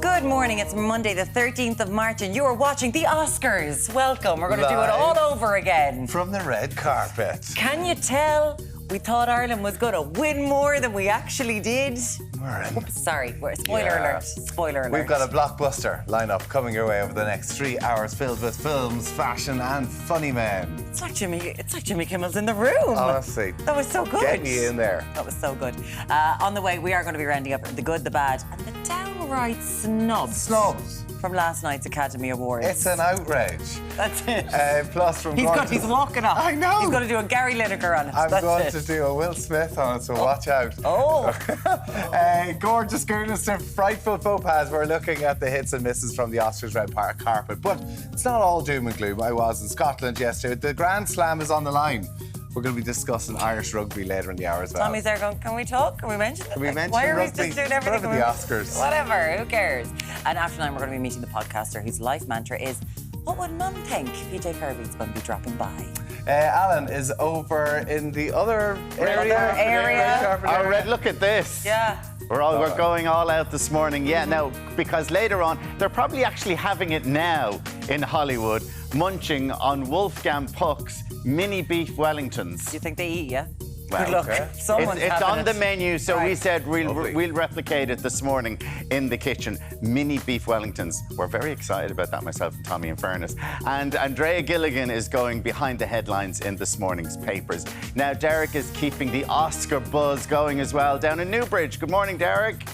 Good morning, it's Monday the 13th of March and you are watching the Oscars. Welcome, we're going to do it all over again. From the red carpet. Can you tell we thought Ireland was going to win more than we actually did? Oops, sorry, spoiler alert. Spoiler alert. We've got a blockbuster lineup coming your way over the next 3 hours filled with films, fashion and funny men. It's like Jimmy Kimmel's in the room. Honestly. That was so good. Get me in there. That was so good. On the way, we are going to be rounding up the good, the bad and the downright snubs. From last night's Academy Awards. It's an outrage. That's it. Plus from he's walking up. I know. He's going to do a Gary Lineker on it. I'm going to do a Will Smith on it, so watch out. Oh. Gorgeous goodness to frightful faux pas. We're looking at the hits and misses from the Oscars red carpet. But it's not all doom and gloom. I was in Scotland yesterday. The Grand Slam is on the line. We're going to be discussing Irish rugby later in the hour as well. Tommy's there going, can we talk? Can we mention it? Can we mention Why are rugby? we just doing everything? Whatever the Oscars. Whatever, who cares? And after 9, we're going to be meeting the podcaster whose life mantra is, what would Mum think? PJ Kirby is going to be dropping by. Alan is over in the other area. Look at this. Yeah. We're going all out this morning. Yeah, now, because later on, they're probably actually having it now in Hollywood, munching on Wolfgang Puck's mini beef Wellingtons. Do you think they eat, yeah? Well, good luck. okay. It's on the menu, so right. we said we'll replicate it this morning in the kitchen. Mini beef Wellingtons. We're very excited about that, myself and Tommy, in fairness. And Andrea Gilligan is going behind the headlines in this morning's papers. Now, Deric is keeping the Oscar buzz going as well down in Newbridge. Good morning, Deric.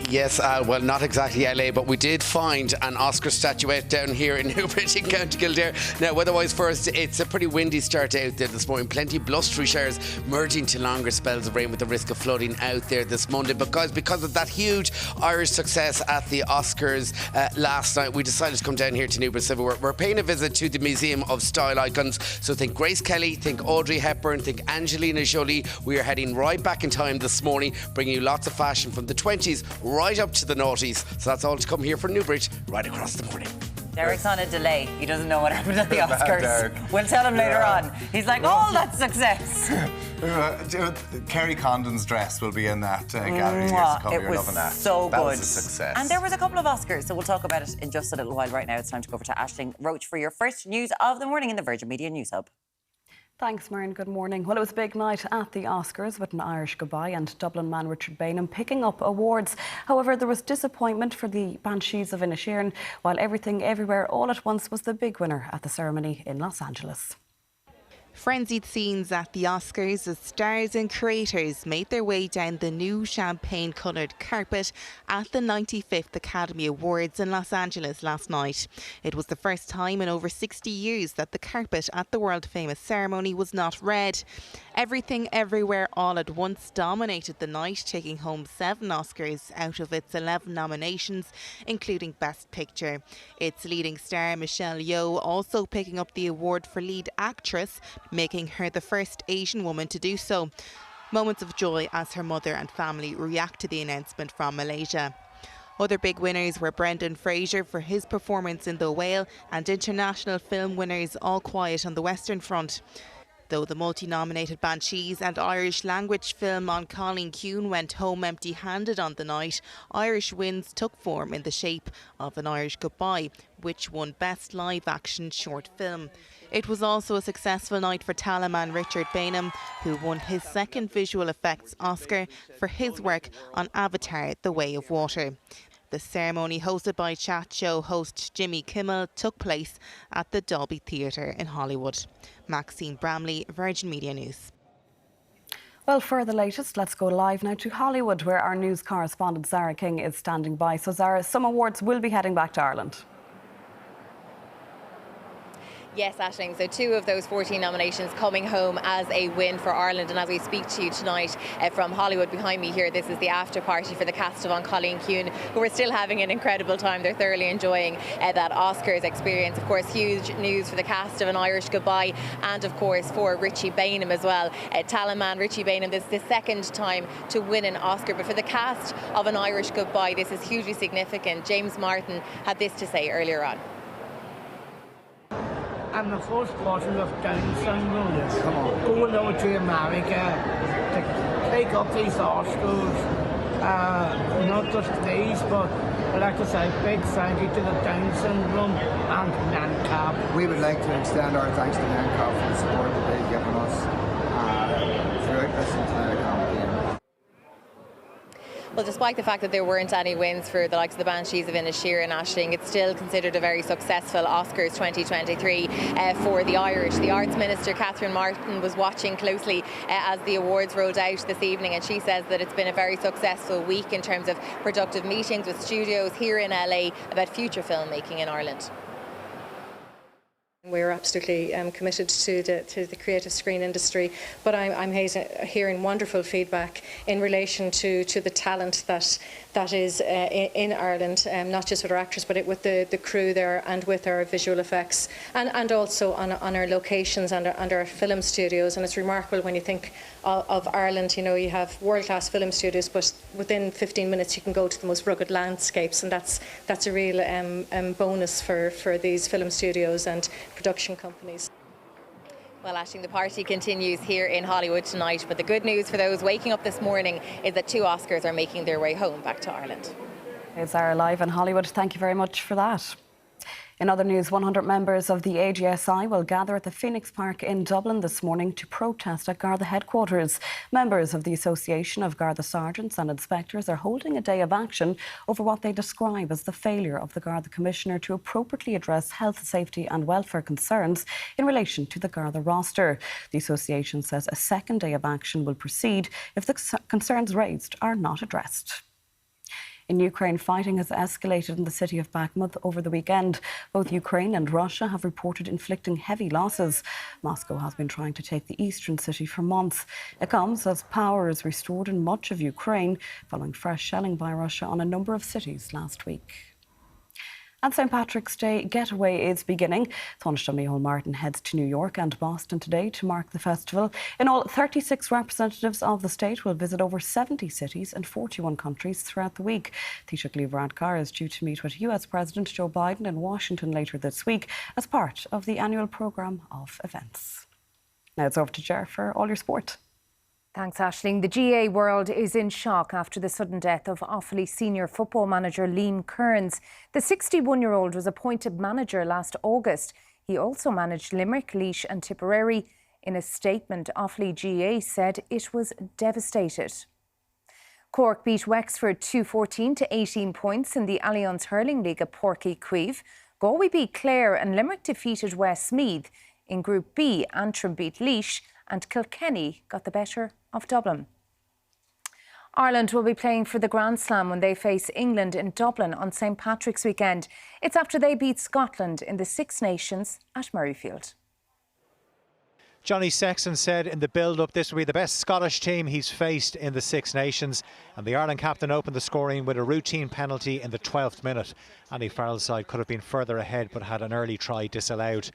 Yes, well, not exactly LA, but we did find an Oscar statuette down here in Newbridge in County Kildare. Now, weather-wise first, it's a pretty windy start out there this morning. Plenty of blustery showers merging to longer spells of rain with the risk of flooding out there this Monday. Because of that huge Irish success at the Oscars last night, we decided to come down here to Newbridge. So we're paying a visit to the Museum of Style Icons. So think Grace Kelly, think Audrey Hepburn, think Angelina Jolie. We are heading right back in time this morning, bringing you lots of fashion from the 20s right up to the noughties. So that's all to come here from Newbridge right across the morning. Deric's on a delay. He doesn't know what happened at the Oscars. We'll tell him later on. He's like, oh, that's success. Kerry Condon's dress will be in that gallery years to come. You're loving that. So that good. Was a success. And there was a couple of Oscars, so we'll talk about it in just a little while. Right now, it's time to go over to Aisling Roche for your first news of the morning in the Virgin Media News Hub. Thanks, Maren. Good morning. Well, it was a big night at the Oscars with an Irish goodbye and Dublin man Richard Bainham picking up awards. However, there was disappointment for the Banshees of Inisherin, while Everything Everywhere All at Once was the big winner at the ceremony in Los Angeles. Frenzied scenes at the Oscars as stars and creators made their way down the new champagne-coloured carpet at the 95th Academy Awards in Los Angeles last night. It was the first time in over 60 years that the carpet at the world-famous ceremony was not red. Everything Everywhere All at Once dominated the night, taking home 7 Oscars out of its 11 nominations, including Best Picture. Its leading star Michelle Yeoh also picking up the award for lead actress, making her the first Asian woman to do so. Moments of joy as her mother and family react to the announcement from Malaysia. Other big winners were Brendan Fraser for his performance in The Whale and international film winners All Quiet on the Western Front. Though the multi-nominated Banshees and Irish language film On Colleen Kuhn went home empty-handed on the night, Irish wins took form in the shape of An Irish Goodbye, which won Best Live Action Short Film. It was also a successful night for Talaman Richard Bainham, who won his second visual effects Oscar for his work on Avatar: The Way of Water. The ceremony, hosted by chat show host Jimmy Kimmel, took place at the Dolby Theatre in Hollywood. Maxine Bramley, Virgin Media News. Well, for the latest, let's go live now to Hollywood, where our news correspondent Zara King is standing by. So, Zara, some awards will be heading back to Ireland. Yes, Aisling, so 2 of those 14 nominations coming home as a win for Ireland. And as we speak to you tonight from Hollywood behind me here, this is the after party for the cast of On Colleen Kuhn, who are still having an incredible time. They're thoroughly enjoying that Oscars experience. Of course, huge news for the cast of An Irish Goodbye and, of course, for Richie Bainham as well. Talaman Richie Bainham, this is the second time to win an Oscar. But for the cast of An Irish Goodbye, this is hugely significant. James Martin had this to say earlier on. I'm the first person of Down syndrome. Come on. Going out to America to take up these Oscars not just these, but I'd like to say a big thank you to the Down syndrome and NANCAP. We would like to extend our thanks to NANCAP for the support that they've given us throughout this entire campaign. Well, despite the fact that there weren't any wins for the likes of the Banshees of Inisheer and Aisling, it's still considered a very successful Oscars 2023 for the Irish. The Arts Minister, Catherine Martin, was watching closely as the awards rolled out this evening, and she says that it's been a very successful week in terms of productive meetings with studios here in LA about future filmmaking in Ireland. We're absolutely committed to the creative screen industry, but I'm hearing wonderful feedback in relation to the talent that is in Ireland, not just with our actors, but with the crew there and with our visual effects, and also on our locations and our film studios. And it's remarkable when you think of Ireland. You know, you have world-class film studios, but within 15 minutes you can go to the most rugged landscapes, and that's a real bonus for these film studios and production companies. Well, Aisling, the party continues here in Hollywood tonight, but the good news for those waking up this morning is that 2 Oscars are making their way home back to Ireland. It's Zara live in Hollywood. Thank you very much for that. In other news, 100 members of the AGSI will gather at the Phoenix Park in Dublin this morning to protest at Garda headquarters. Members of the Association of Garda Sergeants and Inspectors are holding a day of action over what they describe as the failure of the Garda Commissioner to appropriately address health, safety and welfare concerns in relation to the Garda roster. The association says a second day of action will proceed if the concerns raised are not addressed. In Ukraine, fighting has escalated in the city of Bakhmut over the weekend. Both Ukraine and Russia have reported inflicting heavy losses. Moscow has been trying to take the eastern city for months. It comes as power is restored in much of Ukraine, following fresh shelling by Russia on a number of cities last week. And St. Patrick's Day getaway is beginning. Taoiseach Micheál Martin heads to New York and Boston today to mark the festival. In all, 36 representatives of the state will visit over 70 cities and 41 countries throughout the week. Taoiseach Lee Varadkar is due to meet with US President Joe Biden in Washington later this week as part of the annual programme of events. Now it's over to Ger for all your sport. Thanks, Aisling. The GA world is in shock after the sudden death of Offaly senior football manager Liam Kearns. The 61-year-old was appointed manager last August. He also managed Limerick, Laois and Tipperary. In a statement, Offaly GA said it was devastated. Cork beat Wexford 2-14 to 18 points in the Allianz Hurling League at Páirc Uí Chaoimh. Galway beat Clare and Limerick defeated Westmeath. In Group B, Antrim beat Laois and Kilkenny got the better of Dublin. Ireland will be playing for the Grand Slam when they face England in Dublin on St. Patrick's weekend. It's after they beat Scotland in the Six Nations at Murrayfield. Johnny Sexton said in the build-up this will be the best Scottish team he's faced in the Six Nations, and the Ireland captain opened the scoring with a routine penalty in the 12th minute. Andy Farrell's side could have been further ahead but had an early try disallowed.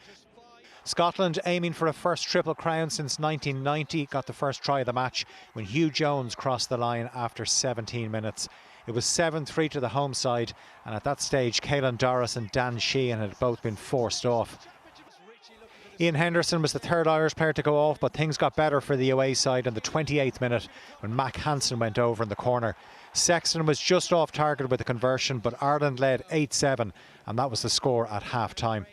Scotland, aiming for a first Triple Crown since 1990, got the first try of the match when Hugh Jones crossed the line after 17 minutes. It was 7-3 to the home side, and at that stage Caelan Doris and Dan Sheehan had both been forced off. Ian Henderson was the third Irish player to go off, but things got better for the away side in the 28th minute when Mac Hansen went over in the corner. Sexton was just off target with the conversion, but Ireland led 8-7, and that was the score at half-time.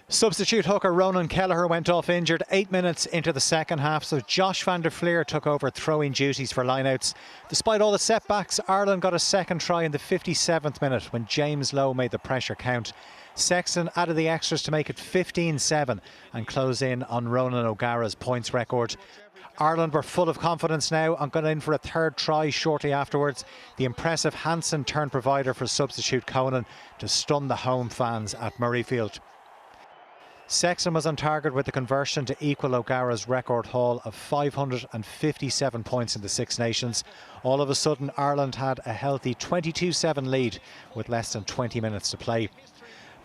Substitute hooker Ronan Kelleher went off injured 8 minutes into the second half, so Josh van der Fleer took over throwing duties for lineouts. Despite all the setbacks, Ireland got a second try in the 57th minute when James Lowe made the pressure count. Sexton added the extras to make it 15-7 and close in on Ronan O'Gara's points record. Ireland were full of confidence now and got in for a third try shortly afterwards. The impressive Hansen turned provider for substitute Conan to stun the home fans at Murrayfield. Sexton was on target with the conversion to equal O'Gara's record haul of 557 points in the Six Nations. All of a sudden, Ireland had a healthy 22-7 lead with less than 20 minutes to play.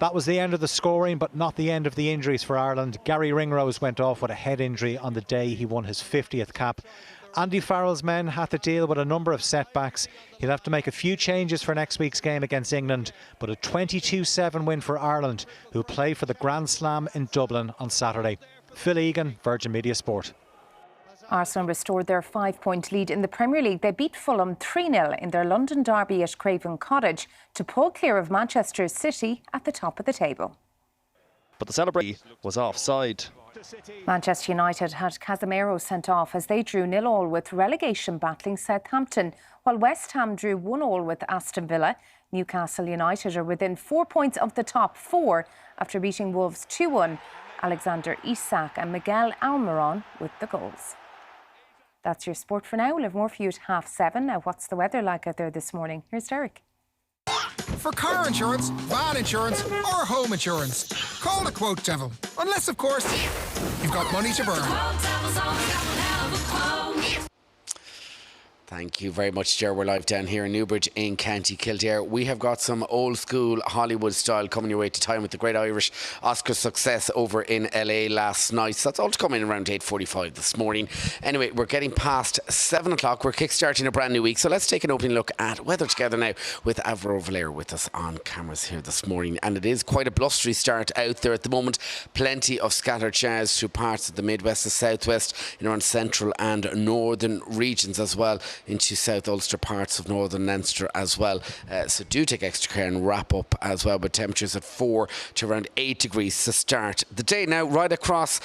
That was the end of the scoring, but not the end of the injuries for Ireland. Gary Ringrose went off with a head injury on the day he won his 50th cap. Andy Farrell's men had to deal with a number of setbacks. He'll have to make a few changes for next week's game against England, but a 22-7 win for Ireland, who play for the Grand Slam in Dublin on Saturday. Phil Egan, Virgin Media Sport. Arsenal restored their 5-point lead in the Premier League. They beat Fulham 3-0 in their London derby at Craven Cottage to pull clear of Manchester City at the top of the table. But the celebration was offside. Manchester United had Casemiro sent off as they drew 0-0 with relegation battling Southampton, while West Ham drew 1-1 with Aston Villa. Newcastle United are within 4 points of the top four after beating Wolves 2-1. Alexander Isak and Miguel Almiron with the goals. That's your sport for now. We'll have more for you at 7:30. Now, what's the weather like out there this morning? Here's Deric. For car insurance, van insurance or home insurance, call the Quote Devil. Unless, of course, you've got money to burn. Thank you very much, Ger. We're live down here in Newbridge in County Kildare. We have got some old school Hollywood style coming your way to time with the Great Irish Oscar success over in LA last night. So that's all to come in around 8:45 this morning. Anyway, we're getting past 7 o'clock. We're kickstarting a brand new week. So let's take an opening look at weather together now with Avro Valera with us on cameras here this morning. And it is quite a blustery start out there at the moment. Plenty of scattered showers through parts of the Midwest and Southwest, in around central and northern regions as well, into South Ulster, parts of northern Leinster as well. So do take extra care and wrap up as well, with temperatures at 4 to around 8 degrees to start the day. Now, right across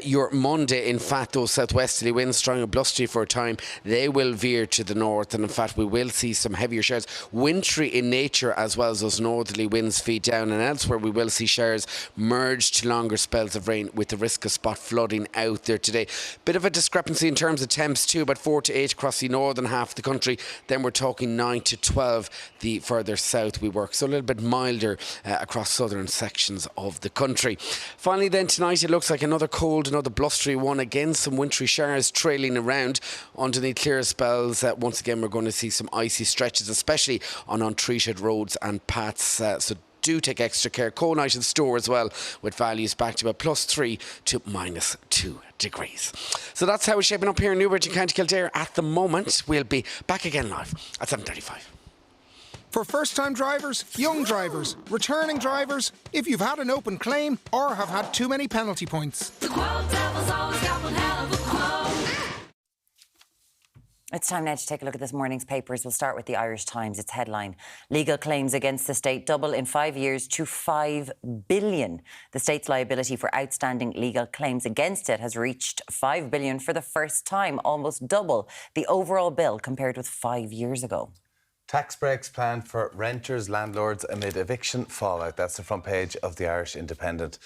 your Monday, in fact, those southwesterly winds, strong and blustery for a time, they will veer to the north, and in fact we will see some heavier showers, wintry in nature, as well as those northerly winds feed down, and elsewhere we will see showers merge to longer spells of rain with the risk of spot flooding out there today. Bit of a discrepancy in terms of temps too, about 4 to 8 across the northern half of the country, then we're talking 9 to 12 the further south we work, so a little bit milder across southern sections of the country. Finally then, tonight it looks like another cold, another blustery one. Again, some wintry showers trailing around underneath clear spells. Once again, we're going to see some icy stretches, especially on untreated roads and paths, so do take extra care. Cold night in store as well, with values back to about +3 to -2 degrees. So that's how it's shaping up here in Newbridge in County Kildare at the moment. We'll be back again live at 7:35. For first-time drivers, young drivers, returning drivers, if you've had an open claim or have had too many penalty points. It's time now to take a look at this morning's papers. We'll start with the Irish Times. Its headline: legal claims against the state double in 5 years to $5 billion. The state's liability for outstanding legal claims against it has reached $5 billion for the first time, almost double the overall bill compared with 5 years ago. Tax breaks planned for renters, landlords amid eviction fallout. That's the front page of the Irish Independent.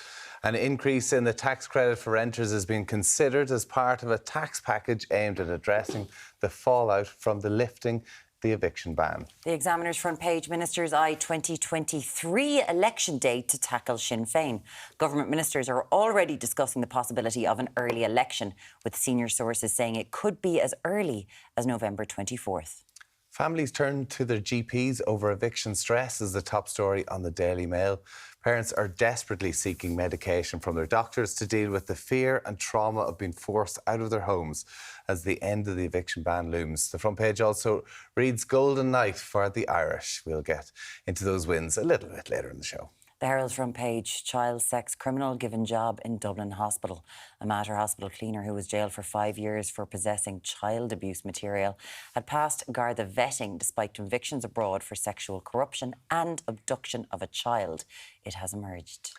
An increase in the tax credit for renters is being considered as part of a tax package aimed at addressing the fallout from the lifting the eviction ban. The Examiner's front page: ministers eye 2023 election date to tackle Sinn Féin. Government ministers are already discussing the possibility of an early election, with senior sources saying it could be as early as November 24th. Families turn to their GPs over eviction stress is the top story on the Daily Mail. Parents are desperately seeking medication from their doctors to deal with the fear and trauma of being forced out of their homes as the end of the eviction ban looms. The front page also reads golden night for the Irish. We'll get into those wins a little bit later in the show. The Herald's front page: child sex criminal given job in Dublin hospital. A Mater hospital cleaner who was jailed for 5 years for possessing child abuse material had passed Garda vetting despite convictions abroad for sexual corruption and abduction of a child. It has emerged.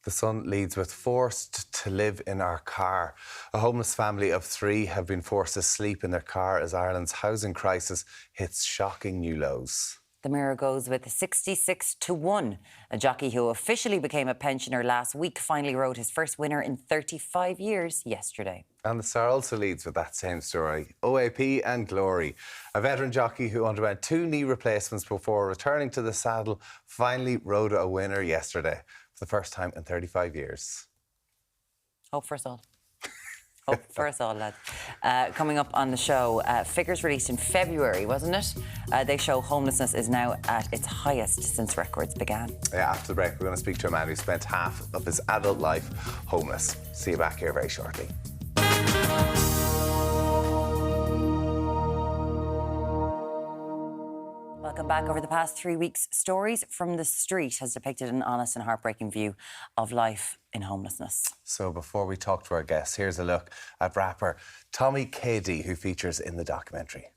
The Sun leads with forced to live in our car. A homeless family of 3 have been forced to sleep in their car as Ireland's housing crisis hits shocking new lows. The Mirror goes with 66-1. A jockey who officially became a pensioner last week finally rode his first winner in 35 years yesterday. And the Star also leads with that same story. OAP and Glory. A veteran jockey who underwent 2 knee replacements before returning to the saddle finally rode a winner yesterday for the first time in 35 years. Hope for us all. Hope for us all, lads. Coming up on the show, figures released in February, wasn't it? They show homelessness is now at its highest since records began. Yeah, after the break, we're going to speak to a man who spent half of his adult life homeless. See you back here very shortly. Welcome back. Over the past 3 weeks, Stories from the Street has depicted an honest and heartbreaking view of life in homelessness. So before we talk to our guests, here's a look at rapper Tommy Cady, who features in the documentary.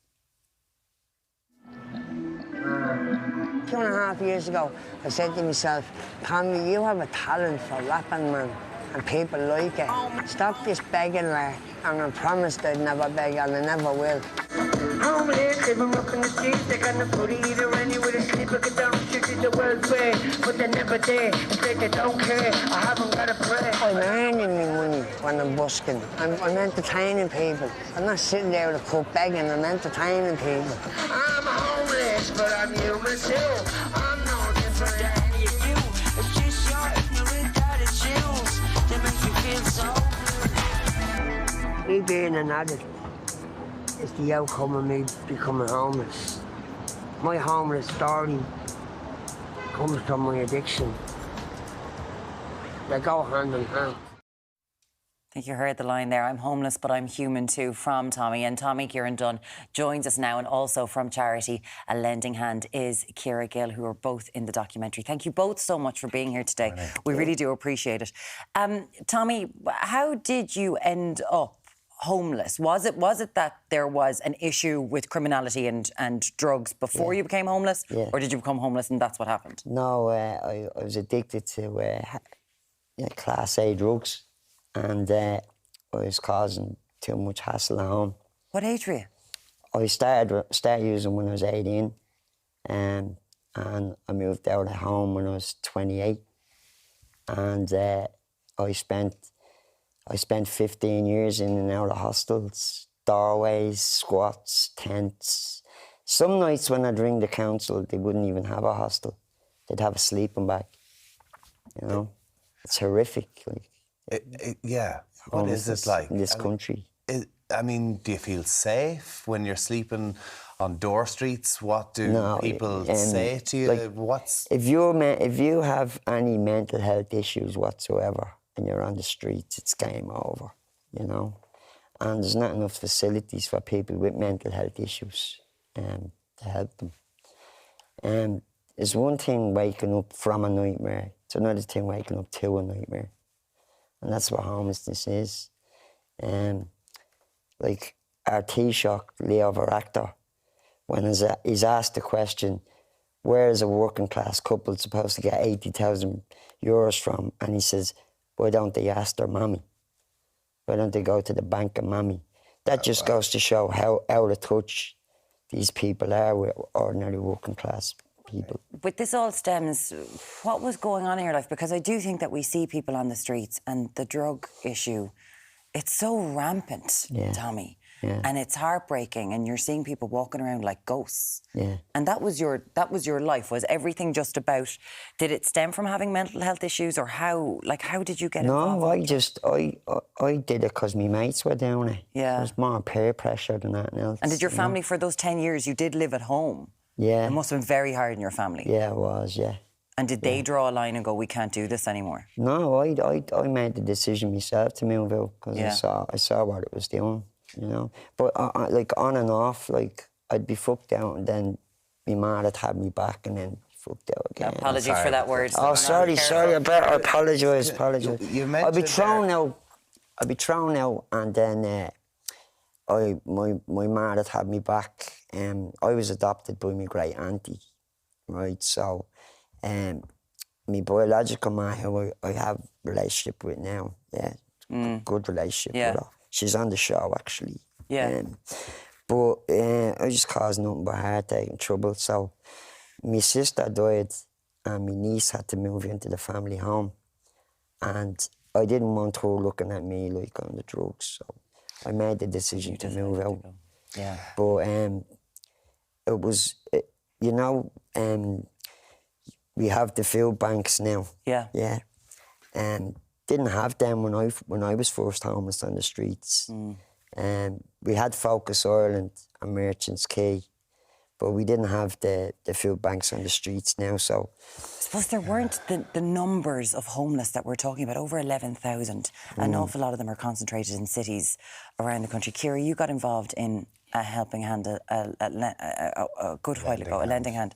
2.5 years ago, I said to myself, Tommy, you have a talent for rapping, man, and people like it. Stop this begging, lad, and I promised I'd never beg, and I never will. Homeless, living up in the streets, they got no food to eat or any with a sleeper, get down, shit to the world's way, but they're never there, and say they don't care, I haven't got a prayer. I'm earning me money when I'm busking. I'm entertaining people. I'm not sitting there with a cup begging, I'm entertaining people. I'm homeless, but I'm human too. I'm no different than any of you. It's just your ignorant attitudes that make you feel so good. Me being an addict is the outcome of me becoming homeless. My homeless story comes from my addiction. They go hand in hand. I think you heard the line there, I'm homeless but I'm human too, from Tommy. And Tommy Kieran Dunn joins us now, and also from charity A Lending Hand is Keira Gill, who are both in the documentary. Thank you both so much for being here today. We really do appreciate it. Tommy, how did you end up homeless? Was it that there was an issue with criminality and drugs before you became homeless? Yeah. Or did you become homeless and that's what happened? No, I was addicted to Class A drugs, and I was causing too much hassle at home. What age were you? I started using when I was 18, and I moved out of home when I was 28, and I spent 15 years in and out of hostels, doorways, squats, tents. Some nights when I'd ring the council, they wouldn't even have a hostel. They'd have a sleeping bag, you know? It's horrific. Like, Yeah. What is it like? In this country. I mean, do you feel safe when you're sleeping on door streets? What do people say to you? Like, if you have any mental health issues whatsoever and you're on the streets, it's game over, you know? And there's not enough facilities for people with mental health issues to help them. It's one thing waking up from a nightmare, it's another thing waking up to a nightmare. And that's what homelessness is. Like our Taoiseach, Leo Varadkar, when he's asked the question, where is a working class couple supposed to get 80,000 euros from? And he says, why don't they ask their mammy? Why don't they go to the bank of mammy? That just goes to show how out of touch these people are with ordinary working class people. But this all stems, what was going on in your life? Because I do think that we see people on the streets and the drug issue, it's so rampant, Tommy. Yeah. And it's heartbreaking, and you're seeing people walking around like ghosts. Yeah. And that was your life. Was everything just about, did it stem from having mental health issues, or how did you get involved? No, I did it because my mates were doing it. Yeah. It was more peer pressure than anything else. And did your family, for those 10 years, you did live at home? Yeah. It must have been very hard in your family. Yeah, it was, yeah. And did they draw a line and go, we can't do this anymore? No, I made the decision myself to move out because I saw what it was doing, you know. But like on and off, like I'd be fucked out, and then my mum had had me back, and then fucked out again. Apologies for that word. Oh, sorry. I apologise. I'd be thrown out, and then my mum had me back. I was adopted by my great auntie, right? So, my biological mum, who I have a relationship with now, good relationship with her. She's on the show, actually. Yeah. But I just caused nothing but heartache and trouble. So my sister died, and my niece had to move into the family home. And I didn't want her looking at me like on the drugs, so I made the decision to move out. Yeah. But it was, you know, we have the food banks now. Yeah. Yeah. Didn't have them when I was first homeless on the streets. We had Focus Ireland and Merchants Quay, but we didn't have the food banks on the streets now. So I suppose there weren't the numbers of homeless that we're talking about, over 11,000. An awful lot of them are concentrated in cities around the country. Keira, you got involved in a helping hand, a good while ago, a lending hand.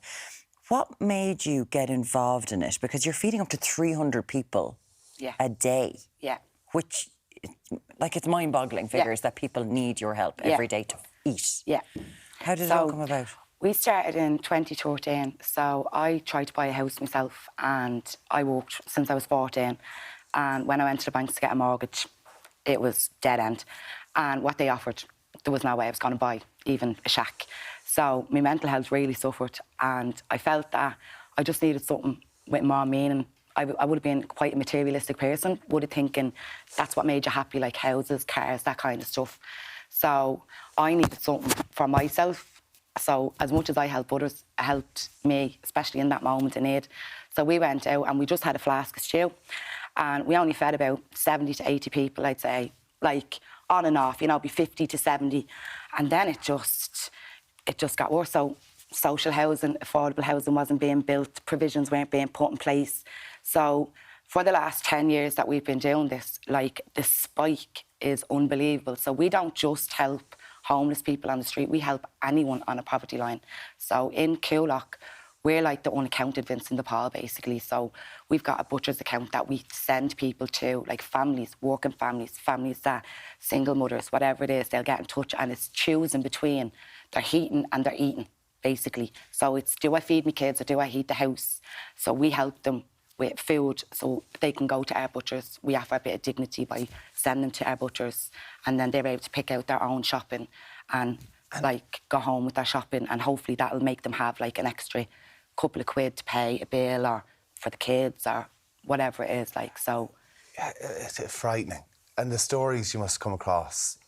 What made you get involved in it? Because you're feeding up to 300 people a day. Yeah. Which, like, it's mind-boggling figures that people need your help every day to eat. Yeah. How did it all come about? We started in 2013, so I tried to buy a house myself, and I worked since I was 14. And when I went to the banks to get a mortgage, it was dead end. And what they offered, there was no way I was going to buy even a shack. So my mental health really suffered, and I felt that I just needed something with more meaning. I would have been quite a materialistic person, would have thinking that's what made you happy, like houses, cars, that kind of stuff. So I needed something for myself. So as much as I help others, it helped me, especially in that moment of need. So we went out and we just had a flask of stew, and we only fed about 70 to 80 people, I'd say, like on and off, you know, be 50 to 70. And then it just got worse. So social housing, affordable housing wasn't being built, provisions weren't being put in place. So for the last 10 years that we've been doing this, like, the spike is unbelievable. So we don't just help homeless people on the street, we help anyone on a poverty line. So in Coolock, we're like the unaccounted Vincent de Paul, basically. So we've got a butcher's account that we send people to, like families, working families, families that, single mothers, whatever it is, they'll get in touch, and it's choosing between their heating and their eating, basically. So it's, do I feed my kids or do I heat the house? So we help them with food so they can go to our butchers. We offer a bit of dignity by sending them to our butchers, and then they're able to pick out their own shopping and like go home with their shopping, and hopefully that'll make them have like an extra couple of quid to pay a bill or for the kids or whatever it is, like. So yeah, it's frightening, and the stories you must come across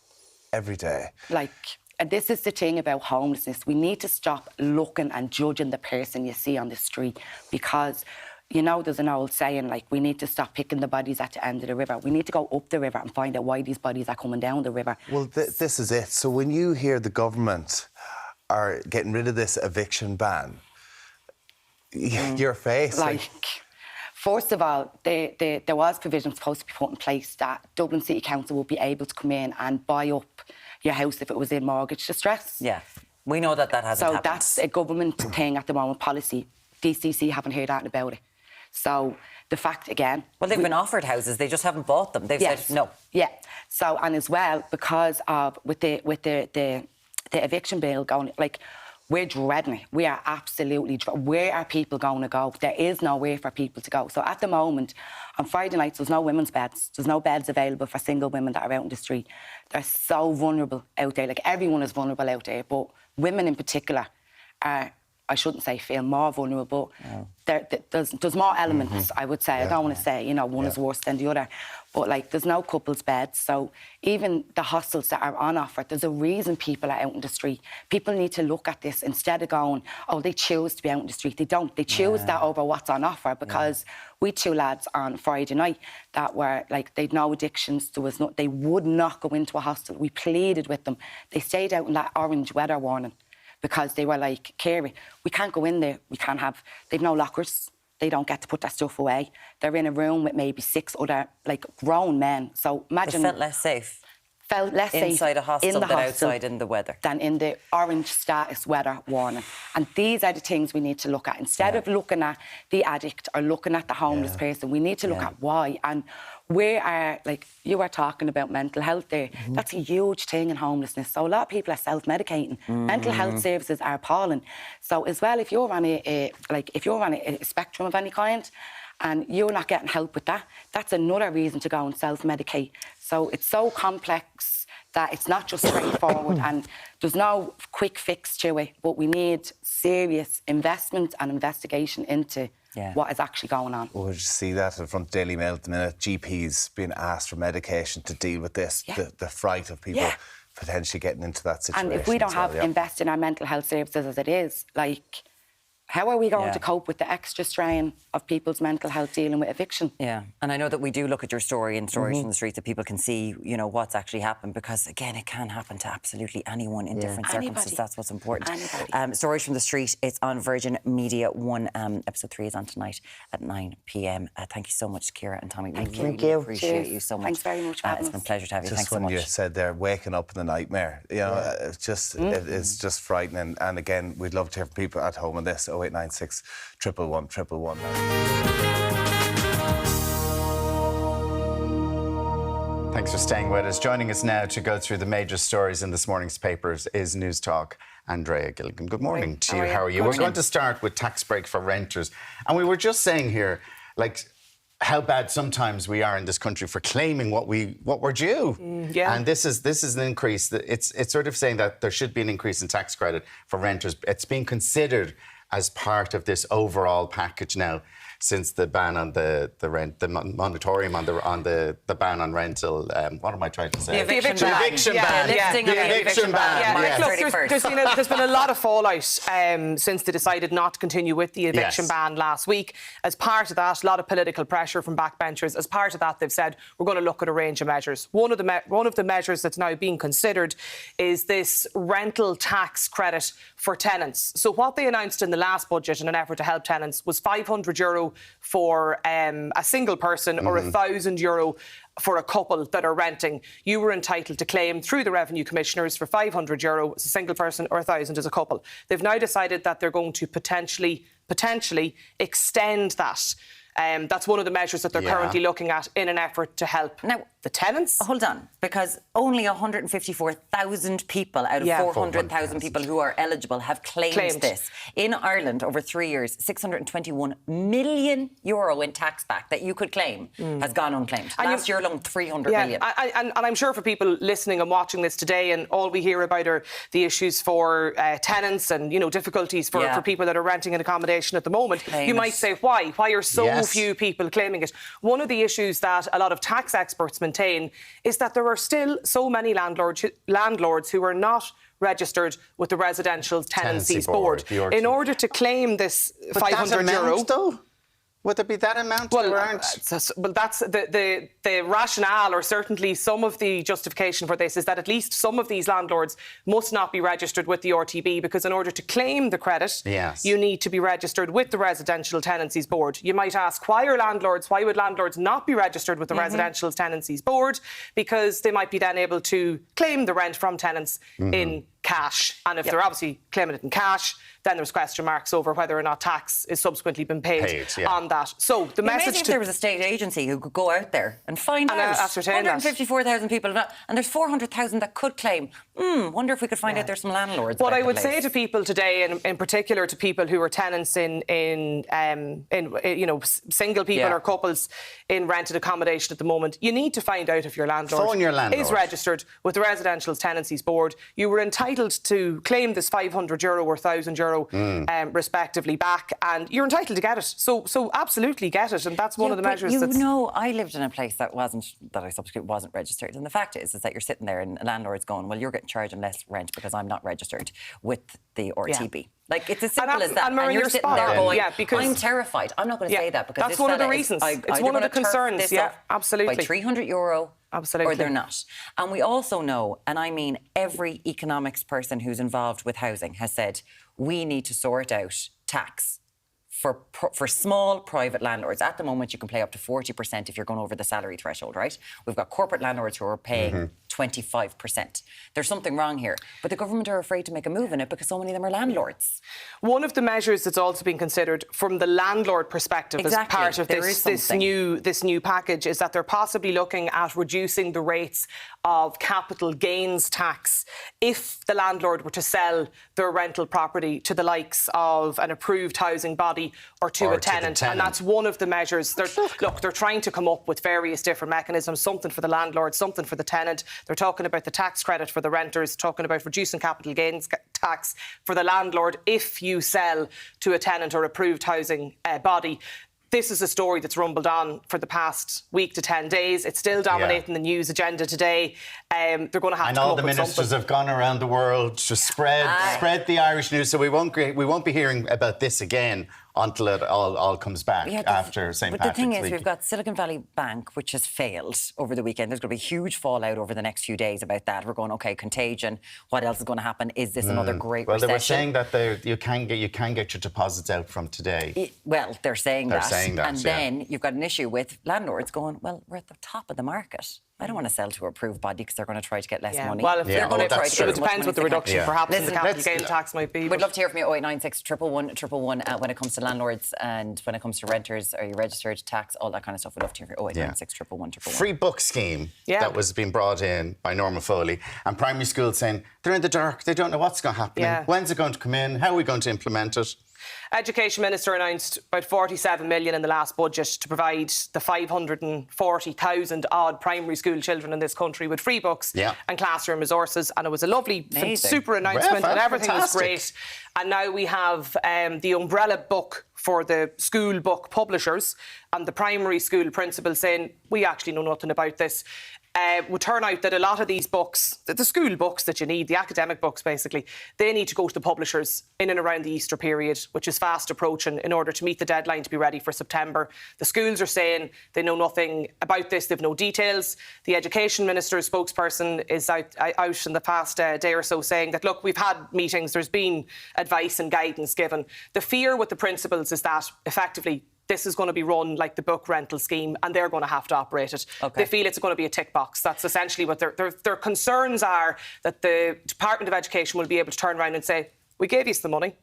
every day. Like, and this is the thing about homelessness, we need to stop looking and judging the person you see on the street, because you know, there's an old saying, like, we need to stop picking the bodies at the end of the river. We need to go up the river and find out why these bodies are coming down the river. Well, this is it. So when you hear the government are getting rid of this eviction ban, your face... Like, first of all, there was provision supposed to be put in place that Dublin City Council would be able to come in and buy up your house if it was in mortgage distress. Yeah, we know that hasn't happened. So that's a government thing at the moment, policy. DCC haven't heard that about it. So the fact, again... Well, they've been offered houses, they just haven't bought them. They've said no. Yeah. So, and as well, because of, with the eviction bill going, like, we're dreading it. We are absolutely... Where are people going to go? There is nowhere for people to go. So at the moment, on Friday nights, there's no women's beds. There's no beds available for single women that are out in the street. They're so vulnerable out there. Like, everyone is vulnerable out there, but women in particular are... I shouldn't say feel more vulnerable, but there's more elements, I would say. I don't want to say, you know, one is worse than the other. But, like, there's no couples' beds. So even the hostels that are on offer, there's a reason people are out in the street. People need to look at this instead of going, oh, they choose to be out in the street. They don't. They choose that over what's on offer, because we two lads on Friday night that were, like, they'd no addictions. They would not go into a hostel. We pleaded with them. They stayed out in that orange weather warning, because they were like, Keira, we can't go in there. We can't have... They've no lockers. They don't get to put their stuff away. They're in a room with maybe 6 other, like, grown men. So imagine... They felt less safe. Felt less safe inside a hostel than outside in the weather. Than in the orange status weather warning. And these are the things we need to look at. Instead of looking at the addict or looking at the homeless person, we need to look at why. And where are, like, you were talking about mental health there. That's a huge thing in homelessness. So a lot of people are self-medicating. Mental health services are appalling. So as well, if you're on a spectrum of any kind, and you're not getting help with that, that's another reason to go and self-medicate. So it's so complex that it's not just straightforward, and there's no quick fix to it, but we need serious investment and investigation into what is actually going on. Well, did you see that in front of Daily Mail at the minute? GPs being asked for medication to deal with this, the fright of people potentially getting into that situation. And if we don't have invest in our mental health services as it is, like, how are we going Yeah. to cope with the extra strain of people's mental health dealing with eviction? Yeah, and I know that we do look at your story and stories from the streets that people can see, you know, what's actually happened, because again, it can happen to absolutely anyone in different circumstances. That's what's important. Stories from the street. It's on Virgin Media 1. Episode 3 is on tonight at 9 p.m. Thank you so much, Keira and Tommy. We really appreciate you so much. Thanks very much for having It's been a pleasure to have you. Just Thanks so when much. you said there, waking up in the nightmare, you know, it's just it's just frightening. And again, we'd love to hear from people at home on this 0896 111 111. Thanks for staying with us. Joining us now to go through the major stories in this morning's papers is News Talk, Andrea Gilligan. Good morning to you. How are you? We're going to start with tax break for renters. And we were just saying here, like, how bad sometimes we are in this country for claiming what we're due. And this is an increase. It's sort of saying that there should be an increase in tax credit for renters. It's being considered as part of this overall package now, since the ban on the rent, the moratorium on the ban on rental. What am I trying to say? The eviction ban. The eviction ban. Look, there's been a lot of fallout since they decided not to continue with the eviction ban last week. As part of that, a lot of political pressure from backbenchers. As part of that, they've said we're going to look at a range of measures. One of the measures that's now being considered is this rental tax credit for tenants. So what they announced in the last budget in an effort to help tenants was €500 for a single person or €1,000 for a couple that are renting. You were entitled to claim through the Revenue Commissioners for €500 as a single person or $1,000 as a couple. They've now decided that they're going to potentially extend that. That's one of the measures that they're currently looking at in an effort to help the tenants. Hold on, because only 154,000 people out of 400,000 people who are eligible have claimed this. In Ireland, over 3 years, €621 million in tax back that you could claim has gone unclaimed. And last year alone, 300 million. And I'm sure for people listening and watching this today, and all we hear about are the issues for tenants and, you know, difficulties for people that are renting an accommodation at the moment. You might say, why? Why are so few people claiming it? One of the issues that a lot of tax experts maintain is that there are still so many landlords who are not registered with the Residential Tenancies Board. In order to claim this €500... Would there be that amount? Well, that's the rationale, or certainly some of the justification for this, is that at least some of these landlords must not be registered with the RTB, because in order to claim the credit, you need to be registered with the Residential Tenancies Board. You might ask, why would landlords not be registered with the Residential Tenancies Board? Because they might be then able to claim the rent from tenants in cash. And if they're obviously claiming it in cash, then there's question marks over whether or not tax is subsequently been paid on that. So the message if there was a state agency who could go out there and find out ascertain 154,000 people, and there's 400,000 that could claim. Wonder if we could find out there's some landlords. What I would say to people today, and in particular to people who are tenants in you know, single people or couples in rented accommodation at the moment, you need to find out if your landlord is registered with the Residential Tenancies Board. You were entitled to claim this €500 or €1,000 respectively back, and you're entitled to get it. So absolutely get it, and that's one of the measures. You know, I lived in a place that I subsequently wasn't registered, and the fact is that you're sitting there and the landlord's going, well, you're getting charged less rent because I'm not registered with the RTB. Like, it's as simple as that. And you're sitting there going, because I'm terrified. I'm not going to say that, because that's one of the reasons. It's one of the concerns. Absolutely. By €300. Absolutely. Or they're not. And we also know, and I mean every economics person who's involved with housing has said, we need to sort out tax for small private landlords. At the moment, you can pay up to 40% if you're going over the salary threshold, right? We've got corporate landlords who are paying 25%. There's something wrong here. But the government are afraid to make a move in it because so many of them are landlords. One of the measures that's also being considered from the landlord perspective as part of this new package is that they're possibly looking at reducing the rates of capital gains tax if the landlord were to sell their rental property to the likes of an approved housing body or to a tenant. And that's one of the measures. They're trying to come up with various different mechanisms, something for the landlord, something for the tenant. They're talking about the tax credit for the renters, talking about reducing capital gains tax for the landlord if you sell to a tenant or approved housing body. this is a story that's rumbled on for the past week to 10 days. It's still dominating the news agenda today. They're going to have and to come all up the with ministers something. have gone around the world to spread the Irish news, so we won't be hearing about this again until it all comes back after St. But Patrick's the thing is, Week. we've got Silicon Valley Bank, which has failed over the weekend. There's going to be huge fallout over the next few days about that. We're going, OK, contagion. What else is going to happen? Is this another great recession? Well, they were saying that you can get your deposits out from today. They're saying that. And yeah. then you've got an issue with landlords going, well, we're at the top of the market. I don't want to sell to a approved body because they're going to try to get less money. Well, if they're going to try to it depends what the reduction perhaps in the capital gain tax might be. We'd love to hear from you. 0896 111 when it comes to landlords and when it comes to renters. Are you registered, tax, all that kind of stuff? We'd love to hear from you. 0896 111. Free book scheme that was being brought in by Norma Foley, and primary schools saying they're in the dark. They don't know what's going to happen. When's it going to come in? How are we going to implement it? Education Minister announced about 47 million in the last budget to provide the 540,000 odd primary school children in this country with free books and classroom resources, and it was a lovely, super announcement, and everything was great. And now we have the umbrella book for the school book publishers and the primary school principals saying, we actually know nothing about this. Would turn out that a lot of these books, the school books that you need, the academic books basically, they need to go to the publishers in and around the Easter period, which is fast approaching, in order to meet the deadline to be ready for September. The schools are saying they know nothing about this, they've no details. The Education Minister's spokesperson is out in the past day or so saying that, look, we've had meetings, there's been advice and guidance given. The fear with the principals is that effectively this is going to be run like the book rental scheme and they're going to have to operate it. They feel it's going to be a tick box. That's essentially what their concerns are, that the Department of Education will be able to turn around and say, we gave you the money,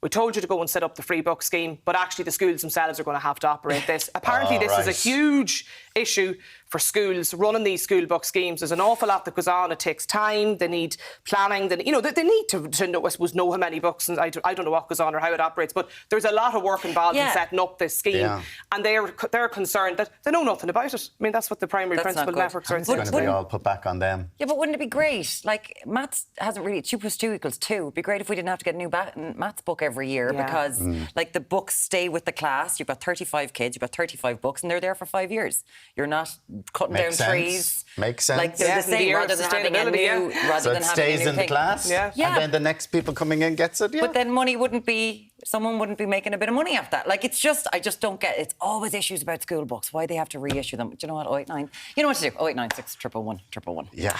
we told you to go and set up the free book scheme, but actually the schools themselves are going to have to operate this. Apparently this is a huge issue for schools running these school book schemes. There's an awful lot that goes on. It takes time. They need planning. They need to know, I suppose, know how many books, and I don't know what goes on or how it operates, but there's a lot of work involved in setting up this scheme. And they're concerned that they know nothing about it. I mean, that's what the primary principal networks are saying. It's going to be all put back on them. Yeah, but wouldn't it be great? Like, maths hasn't really... 2 + 2 = 2. It'd be great if we didn't have to get a new maths book every year because, like, the books stay with the class. You've got 35 kids, you've got 35 books, and they're there for 5 years. You're not cutting down trees. Makes sense. Like, they're the same rather than having a new... So it stays in the class, and then the next people coming in gets it, But then money wouldn't be... Someone wouldn't be making a bit of money off that. Like, it's just... I just don't get... It's always issues about school books. Why they have to reissue them. Do you know what? 089... You know what to do. 0896 111. Yeah.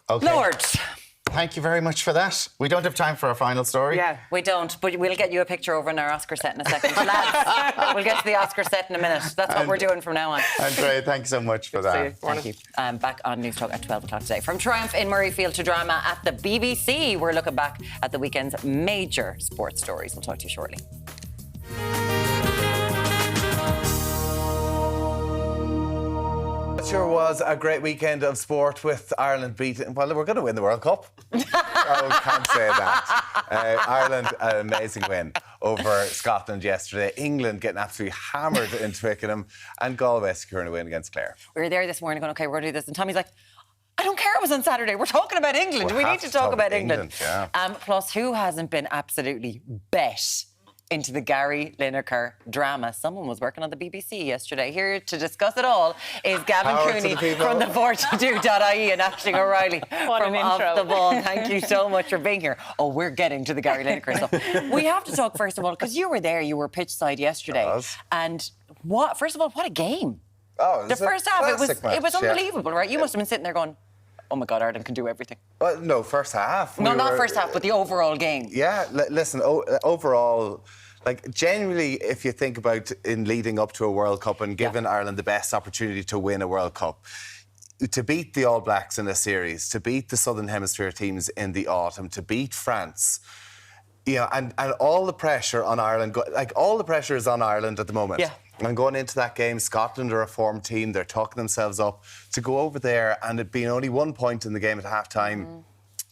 Okay. Lord... Thank you very much for that. We don't have time for our final story. Yeah, we don't, but we'll get you a picture over in our Oscar set in a second. Lads, we'll get to the Oscar set in a minute. That's what we're doing from now on. Andrea, thanks so much for that. Thank you. Back on News Talk at 12 o'clock today. From triumph in Murrayfield to drama at the BBC, we're looking back at the weekend's major sports stories. We'll talk to you shortly. It sure was a great weekend of sport with Ireland beating... Well, we're going to win the World Cup. I can't say that. Ireland, an amazing win over Scotland yesterday. England getting absolutely hammered in Twickenham, and Galway securing a win against Clare. We were there this morning going, OK, we're going to do this. And Tommy's like, I don't care it was on Saturday. We're talking about England. We need to talk about England. Plus, who hasn't been absolutely bet into the Gary Lineker drama? Someone was working on the BBC yesterday. Here to discuss it all is Gavin Cooney from the 42.ie and Aisling O'Reilly from Off the Ball. Thank you so much for being here. Oh, we're getting to the Gary Lineker stuff. We have to talk first of all, because you were there, you were pitch side yesterday. And first of all, what a game. Oh, the first half, it was unbelievable, right? You must have been sitting there going, oh my God, Ireland can do everything. Well, no, first half. No, not first half, but the overall game. Yeah, listen, overall, like, genuinely, if you think about in leading up to a World Cup and giving Ireland the best opportunity to win a World Cup, to beat the All Blacks in a series, to beat the Southern Hemisphere teams in the autumn, to beat France, and all the pressure on Ireland, all the pressure is on Ireland at the moment. Yeah. And going into that game, Scotland are a formed team. They're talking themselves up. To go over there and it being only 1 point in the game at half-time,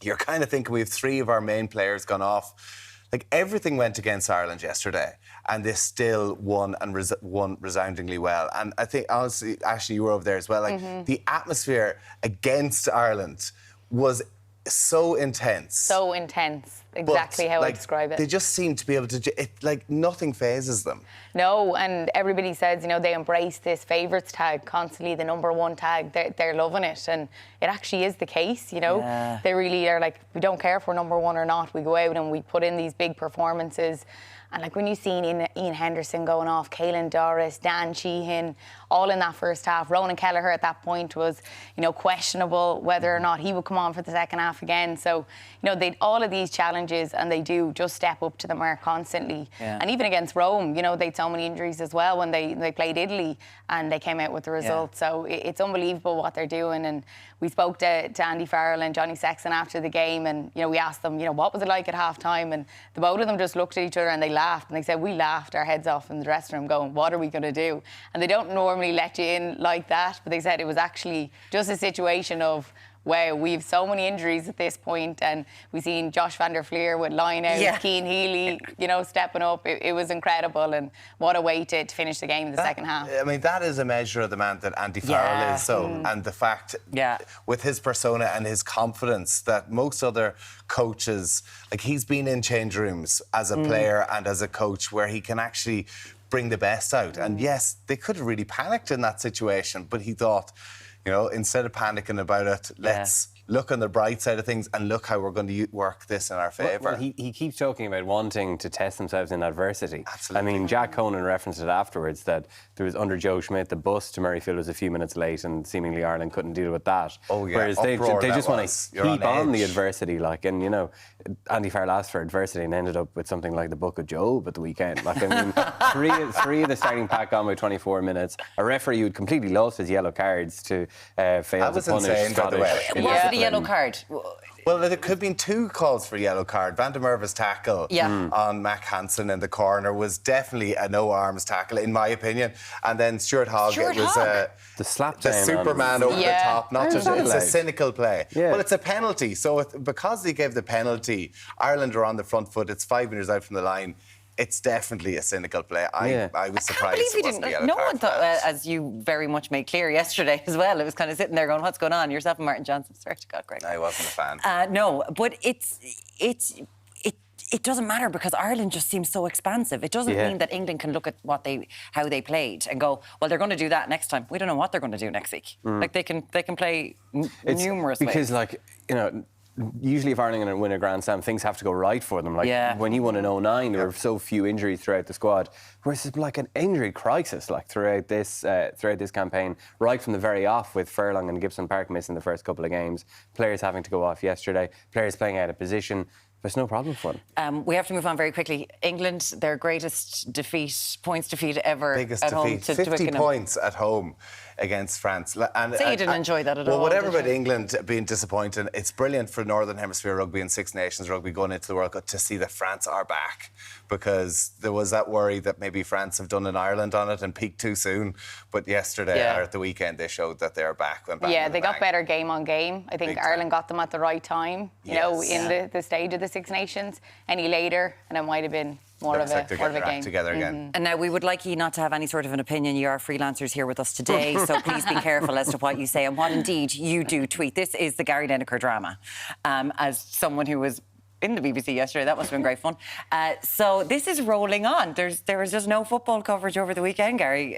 you're kind of thinking we have 3 of our main players gone off. Like, everything went against Ireland yesterday, and they still won and won resoundingly well. And I think, honestly, Ashley, you were over there as well. Like, the atmosphere against Ireland was so intense. So intense. exactly how I like, describe it. They just seem to be able to, like, nothing phases them. No, and everybody says, you know, they embrace this favourites tag, constantly the number one tag. They're loving it, and it actually is the case, you know. Yeah. They really are like, we don't care if we're number one or not. We go out and we put in these big performances. And like when you've seen Ian Henderson going off, Caelan Doris, Dan Sheehan, all in that first half. Ronan Kelleher at that point was, you know, questionable whether or not he would come on for the second half again. So, you know, they'd all of these challenges, and they do just step up to the mark constantly. Yeah. And even against Rome, you know, they'd so many injuries as well when they played Italy, and they came out with the result. So it's unbelievable what they're doing. And we spoke to Andy Farrell and Johnny Sexton after the game, and, you know, we asked them, you know, what was it like at half time? And the both of them just looked at each other and they laughed, and they said, we laughed our heads off in the dressing room going, what are we going to do? And they don't normally let you in like that, but they said it was actually just a situation of, wow, we've so many injuries at this point, and we've seen Josh van der Fleer with line out, Cian Healy, you know, stepping up. It was incredible, and what a way to finish the game in the second half. I mean, that is a measure of the man that Andy Farrell is. So, and the fact, with his persona and his confidence, that most other coaches, like, he's been in change rooms as a player and as a coach where he can actually bring the best out. And yes, they could have really panicked in that situation, but he thought, you know, instead of panicking about it, let's look on the bright side of things and look how we're going to work this in our favour. Well, he keeps talking about wanting to test themselves in adversity. Absolutely. I mean, Jack Conan referenced it afterwards that there was, under Joe Schmidt, the bus to Murrayfield was a few minutes late, and seemingly Ireland couldn't deal with that. Oh, yeah. Whereas they just want to You're keep on the edge. adversity, like, and, you know, Andy Farrell asked for adversity and ended up with something like the Book of Job at the weekend. Like, I mean, three of the starting pack gone by 24 minutes. A referee who'd completely lost his yellow cards to fail to punish insane, by the way. Scottish. Was it a yellow card? Well, there could have been two calls for yellow card. Van der Merwe's tackle on Mac Hansen in the corner was definitely a no-arms tackle, in my opinion. And then Stuart Hogg, it was the slap the down Superman on over the top. Not just, it's a cynical play. Yeah. Well, it's a penalty. So because they gave the penalty, Ireland are on the front foot. It's 5 metres out from the line. It's definitely a cynical play. I was surprised it wasn't a yellow no card. one thought, as you very much made clear yesterday as well, it was kind of sitting there going, what's going on? Yourself and Martin Johnson. Swear to God, Greg. I wasn't a fan. No, but it doesn't matter because Ireland just seems so expansive. It doesn't mean that England can look at how they played and go, well, they're going to do that next time. We don't know what they're going to do next week. Like they can play numerous ways. Because, like, you know, usually if Ireland are going to win a Grand Slam, things have to go right for them. Like when he won in 2009, there were so few injuries throughout the squad. Whereas it's like an injury crisis, like throughout this campaign, right from the very off, with Furlong and Gibson Park missing the first couple of games, players having to go off yesterday, players playing out of position. There's no problem for them. We have to move on very quickly. England, their greatest points defeat ever. Biggest at defeat, home to 50 Twickenham. points at home against France. And, So you didn't enjoy that at all, Well, whatever did about you? England being disappointing, it's brilliant for Northern Hemisphere rugby and Six Nations rugby going into the World Cup to see that France are back, because there was that worry that maybe France have done in Ireland on it and peaked too soon. But yesterday, or at the weekend, they showed that they're back. Went back Yeah, with they a got bang. better game on game. I think Ireland got them at the right time, you know, in the stage of the Six Nations. Any later, and it might have been more of a game. Together again. And now we would like you not to have any sort of an opinion. You are freelancers here with us today, so please be careful as to what you say and what indeed you do tweet. This is the Gary Lineker drama. As someone who was in the BBC yesterday, that must have been great fun. So this is rolling on. There was just no football coverage over the weekend, Gary,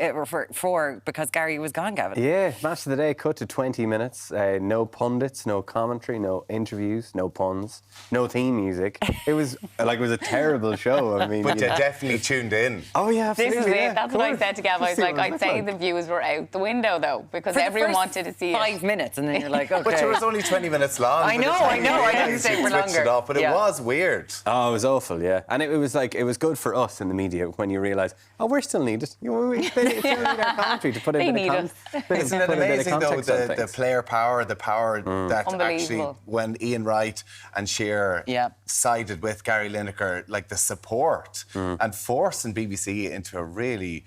because Gary was gone, Gavin. Yeah, match of the day cut to 20 minutes. No pundits, no commentary, no interviews, no puns, no theme music. It was a terrible show. I mean, But you definitely tuned in. Oh yeah, absolutely. This is yeah, it. That's what I said to Gav. I was like, I'd say the views were out the window though, because For the everyone first wanted to see 5 minutes, and then you're like, okay. But it was only 20 minutes long. I know. I didn't say for switched longer. it off, but it was weird. Oh, it was awful, yeah. And it was good for us in the media when you realise, we're still needed. They still need our commentary to put in a bit Isn't it amazing though, the things. player power, the power that actually, when Ian Wright and Shearer sided with Gary Lineker, like the support and forcing BBC into a really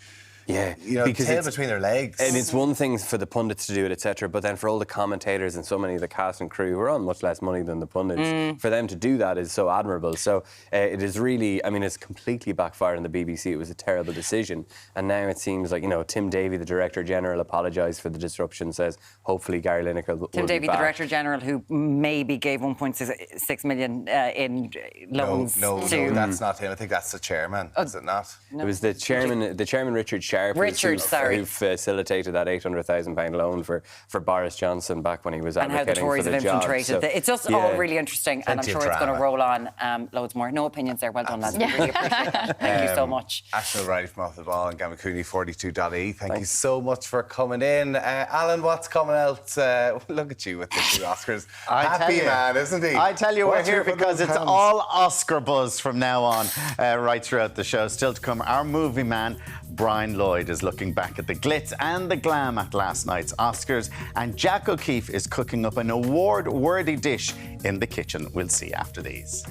Yeah, because tail between their legs. And it's one thing for the pundits to do it, etc. But then for all the commentators and so many of the cast and crew who are on much less money than the pundits, for them to do that is so admirable. So it is really, I mean, it's completely backfired on the BBC. It was a terrible decision. And now it seems like, Tim Davie, the Director General, apologised for the disruption, says hopefully Gary Lineker will Tim be Davie, the back. Director General, who maybe gave 1.6 million in loans. No, that's not him. I think that's the chairman. Is it not? It was the chairman Richard Sharp, who facilitated that £800,000 loan for Boris Johnson back when he was advocating and how the Tories for the have infiltrated. job. It's just all really interesting, and I'm sure it's going to roll on loads more. No opinions there. Well done, lads. We really appreciate it. Thank you so much. Ashton O'Reilly from Off the Ball and Gavin Cooney, 42.e. Thank you so much for coming in. Alan, what's coming out? Look at you with the two Oscars. Happy man, isn't he? I tell you, we're here because it's all Oscar buzz from now on, right throughout the show. Still to come, our movie man, Brian Lloyd, is looking back at the glitz and the glam at last night's Oscars, and Jack O'Keefe is cooking up an award-worthy dish in the kitchen. We'll see after these.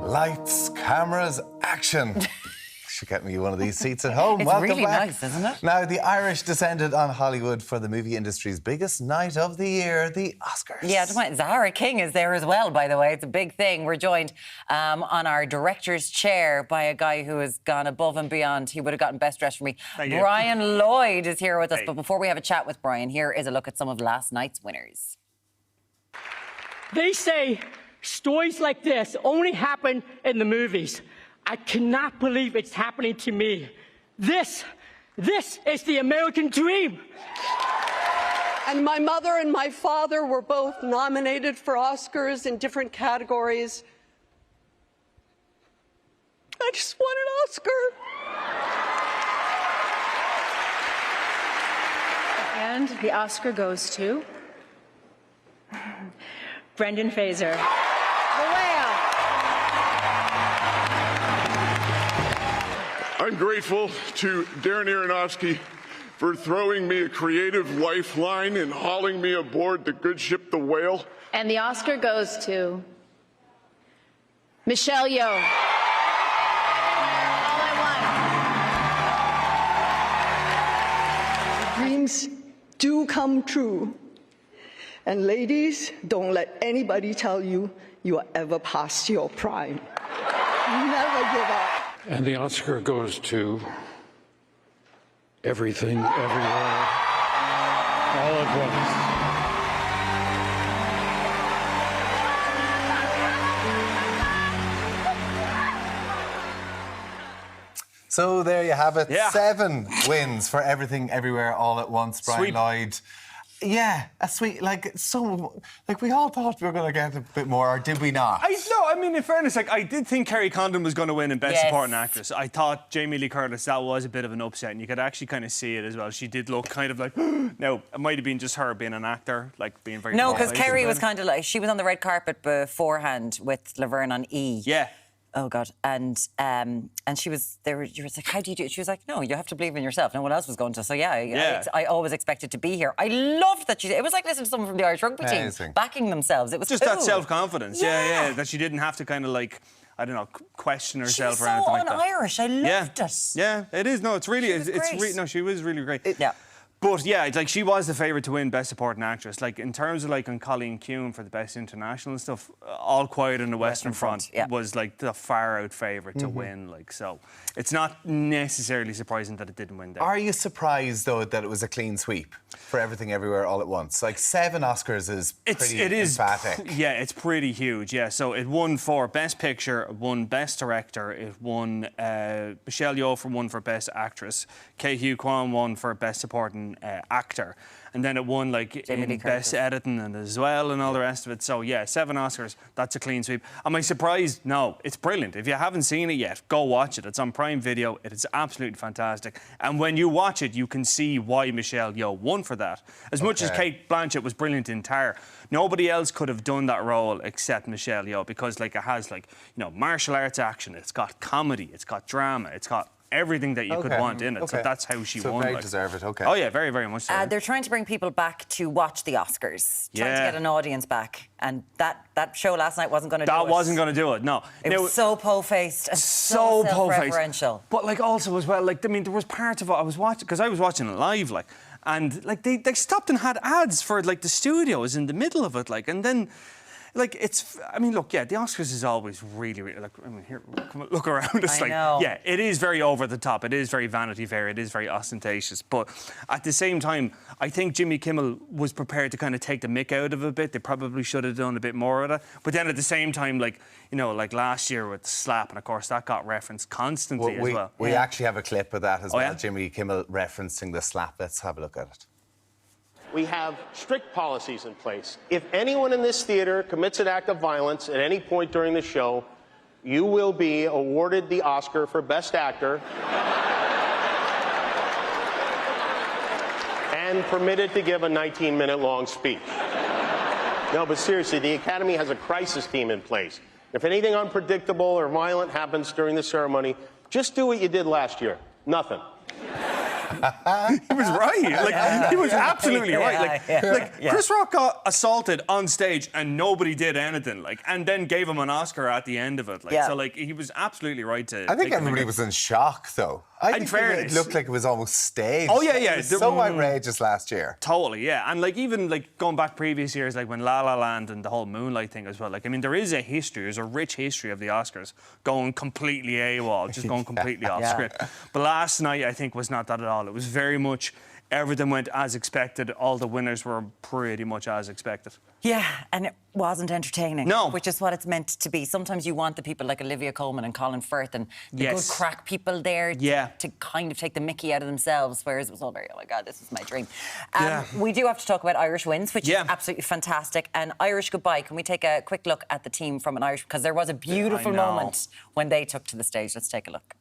Lights, cameras, action. Should get me one of these seats at home. It's Welcome really back. nice, isn't it? Now, the Irish descended on Hollywood for the movie industry's biggest night of the year, the Oscars. Yeah, Zara King is there as well, by the way. It's a big thing. We're joined on our director's chair by a guy who has gone above and beyond. He would have gotten best dressed for me. Brian Lloyd is here with us. But before we have a chat with Brian, here is a look at some of last night's winners. They say stories like this only happen in the movies. I cannot believe it's happening to me. This is the American dream. And my mother and my father were both nominated for Oscars in different categories. I just won an Oscar. And the Oscar goes to Brendan Fraser. I'm grateful to Darren Aronofsky for throwing me a creative lifeline and hauling me aboard the good ship, the Whale. And the Oscar goes to Michelle Yeoh. All I want. Dreams do come true. And ladies, don't let anybody tell you you are ever past your prime. Never give up. And the Oscar goes to Everything, Everywhere, All at once. So there you have it. Yeah. 7 wins for Everything, Everywhere, All at Once. Brian Lloyd. Yeah, a sweet, we all thought we were going to get a bit more, or did we not? I mean, in fairness, I did think Kerry Condon was going to win in Best Supporting Actress. I thought Jamie Lee Curtis, that was a bit of an upset, and you could actually kind of see it as well. She did look kind of like, now, it might have been just her being an actor, being very... No, because Kerry was kind of like, she was on the red carpet beforehand with Laverne on E. Yeah. Oh God, and she was there. You were like, how do you do it? She was like, no, you have to believe in yourself. No one else was going to. So I always expected to be here. I loved that it was like listening to someone from the Irish rugby team backing themselves. It was just cool. that self-confidence. Yeah, that she didn't have to kind of I don't know, question herself She's or anything like that. so un-Irish. I loved it. Yeah, it is. No, it's really, she was really great. But yeah, she was the favourite to win Best Supporting Actress. In terms of on Colleen Kuhn for the Best International and stuff, All Quiet on the Western Front was the far out favourite to win. So it's not necessarily surprising that it didn't win there. Are you surprised though that it was a clean sweep for Everything Everywhere All at Once? 7 Oscars is pretty emphatic. Yeah, it's pretty huge. Yeah, so it won for Best Picture, it won Best Director, it won Michelle Yeoh won for Best Actress, Ke Huy Quan won for Best Supporting Actor, and then it won in Best Editing and as well and all the rest of it. So yeah, 7 Oscars, that's a clean sweep. Am I surprised? No, it's brilliant. If you haven't seen it yet, go watch it. It's on Prime Video. It is absolutely fantastic, and when you watch it you can see why Michelle Yeoh won for that. As much as Kate Blanchett was brilliant in Tar, nobody else could have done that role except Michelle Yeoh, because it has martial arts action, it's got comedy, it's got drama, it's got everything that you could want in it. So that's how she won. Very deserved. Okay. Oh yeah, very, very much so. They're trying to bring people back to watch the Oscars, trying to get an audience back, and that show last night wasn't going to do it. That wasn't going to do it. No, it was so po-faced and so self-referential. But like also as well, like I mean, there was parts of it I was watching because I was watching it live, like, and like they stopped and had ads for like the studios in the middle of it, like, and then. Like, it's, I mean, look, yeah, the Oscars is always really, really, like, I mean, here, come on, look around. It's yeah, it is very over the top. It is very Vanity Fair. It is very ostentatious. But at the same time, I think Jimmy Kimmel was prepared to kind of take the mick out of it a bit. They probably should have done a bit more of it. But then at the same time, like, you know, like last year with Slap, and of course that got referenced constantly as well. We actually have a clip of that as well, yeah? Jimmy Kimmel referencing the Slap. Let's have a look at it. We have strict policies in place. If anyone in this theater commits an act of violence at any point during the show, you will be awarded the Oscar for Best Actor and permitted to give a 19-minute-long speech. No, but seriously, the Academy has a crisis team in place. If anything unpredictable or violent happens during the ceremony, just do what you did last year. Nothing. He was right. Like he was absolutely right. Like Chris Rock got assaulted on stage and nobody did anything. Like, and then gave him an Oscar at the end of it. Like, so like he was absolutely right to. I think everybody was in shock, though. I think it looked like it was almost staged. Oh yeah, yeah. It was so outrageous last year. Totally, yeah. And like even like going back previous years, like when La La Land and the whole Moonlight thing as well. Like I mean, there is a history. There's a rich history of the Oscars going completely AWOL, just going completely off script. But last night, I think, was not that at all. It was very much everything went as expected. All the winners were pretty much as expected. Yeah, and it wasn't entertaining. No. Which is what it's meant to be. Sometimes you want the people like Olivia Colman and Colin Firth and the good crack people there to kind of take the mickey out of themselves, whereas it was all very, oh my God, this is my dream. We do have to talk about Irish wins, which is absolutely fantastic. And Irish goodbye. Can we take a quick look at the team from an Irish... Because there was a beautiful moment when they took to the stage. Let's take a look.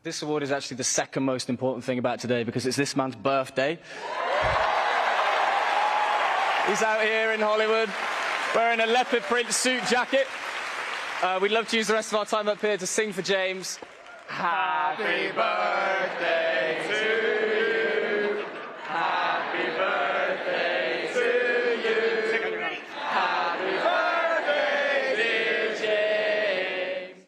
This award is actually the second most important thing about today because it's this man's birthday. He's out here in Hollywood wearing a leopard print suit jacket. We'd love to use the rest of our time up here to sing for James. Happy birthday to you. Happy birthday to you. Happy birthday, dear James.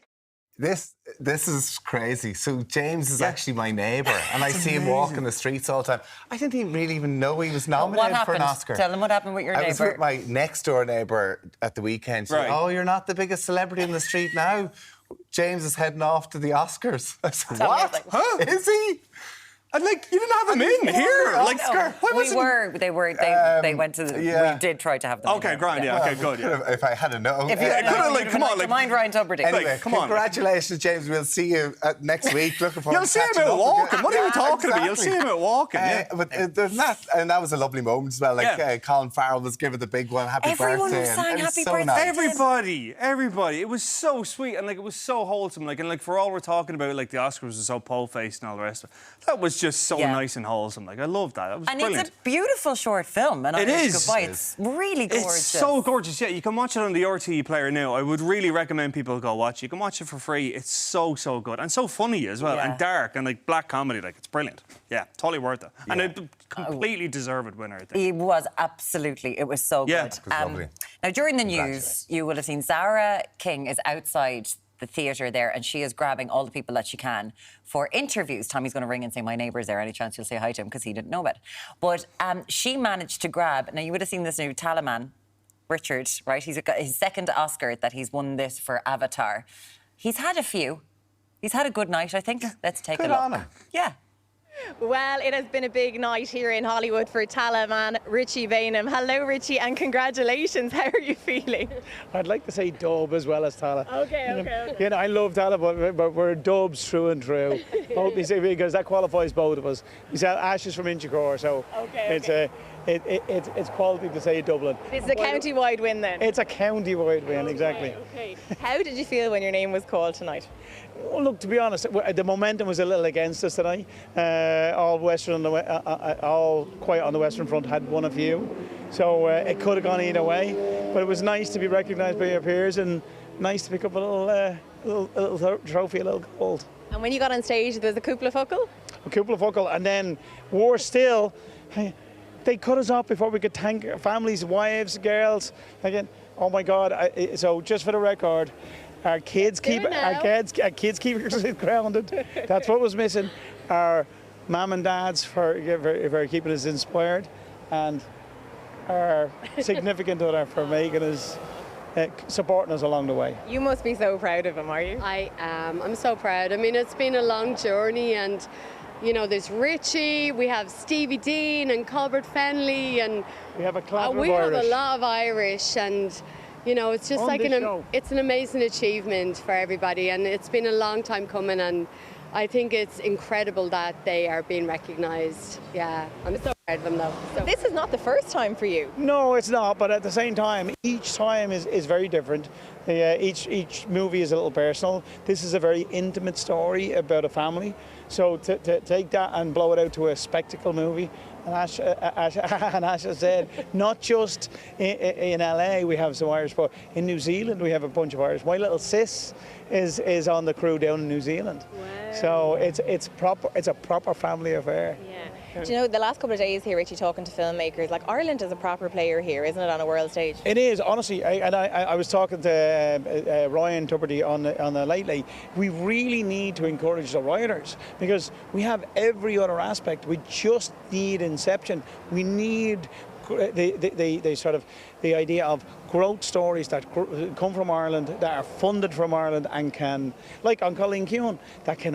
This is crazy. So James is actually my neighbour, and I see him walking the streets all the time. I didn't really even know he was nominated for an Oscar. Tell him what happened with your neighbour. I was with my next door neighbour at the weekend. She said, "Oh, you're not the biggest celebrity in the street now. James is heading off to the Oscars." I said, "What? Huh? Is he?" And like, you didn't have him in here. Like, they went to the, we did try to have them. Okay, grand, okay, good. If I had known. If you had known, like, come on, like, mind Ryan Tubridy. Anyway, come on. Congratulations, James. We'll see you next week. Looking forward. You'll see him out walking. What are you talking about? You'll see him out walking. But there's that, and that was a lovely moment as well. Like Colin Farrell was given the big one. Happy birthday. Everyone was saying happy birthday. Nice. Everybody. It was so sweet and like it was so wholesome. Like and like for all we're talking about, like the Oscars was so pole-faced and all the rest of it. That was just so nice and wholesome. Like I love that. That was brilliant. And it's a beautiful short film. And it is. Goodbye. It's really gorgeous. It's so gorgeous. Yeah, you can watch it on the RTE player now. I would really recommend people go watch it. You can watch it for free. It's so good and so funny as well and dark and like black comedy. Like it's brilliant. Yeah, totally worth it. And a completely deserved winner. I think. It was absolutely. It was so good. It was lovely. Now during the news, you will have seen Zara King is outside the theatre there and she is grabbing all the people that she can for interviews. Tommy's going to ring and say, my neighbour's there, any chance you'll say hi to him, because he didn't know about it. But she managed to grab, now you would have seen this new Talaman, Richard, right? He's got his second Oscar that he's won this for Avatar. He's had a few. He's had a good night, I think. Let's take a look. On him. Yeah. Well, it has been a big night here in Hollywood for Talaman, Richie Bainham. Hello, Richie, and congratulations. How are you feeling? I'd like to say dub as well as Tala. Okay. You know, I love Tala, but we're dubs through and through. Because that qualifies both of us. We sell ashes from Inchicore, so it's quality to say Dublin. It's a county-wide win then? It's a county-wide win, exactly. Okay. How did you feel when your name was called tonight? Well, look, to be honest, the momentum was a little against us tonight. All quiet on the Western Front had won a few, so it could have gone either way. But it was nice to be recognised by your peers and nice to pick up a little trophy, a little gold. And when you got on stage, there was a couple of fuckle? A couple of fuckle, and then worse still, they cut us off before we could thank families, wives, girls. Again, oh my God! So just for the record, our kids keep us grounded. That's what was missing. Our mum and dads for keeping us inspired, and our significant other for making us. Supporting us along the way. You must be so proud of him, are you? I am. I'm so proud. I mean, it's been a long journey, and you know, there's Richie, we have Stevie Dean and Colbert Fenley, and we have a club we have a lot of Irish, and you know, it's just like it's an amazing achievement for everybody, and it's been a long time coming, and I think it's incredible that they are being recognised. Yeah, I'm so proud of them though. So. This is not the first time for you. No, it's not, but at the same time, each time is very different. Each movie is a little personal. This is a very intimate story about a family. So to take that and blow it out to a spectacle movie, and Asha said, not just in LA we have some Irish, but in New Zealand we have a bunch of Irish. My little sis is on the crew down in New Zealand. Wow. So it's a proper family affair. Yeah. Do you know, the last couple of days here, Richie, talking to filmmakers, like Ireland is a proper player here, isn't it, on a world stage? It is, honestly. I was talking to Ryan Tuberty on the Late Late. We really need to encourage the writers because we have every other aspect. We just need inception. We need the idea of growth stories that come from Ireland, that are funded from Ireland and can, like on Colleen Keown, that can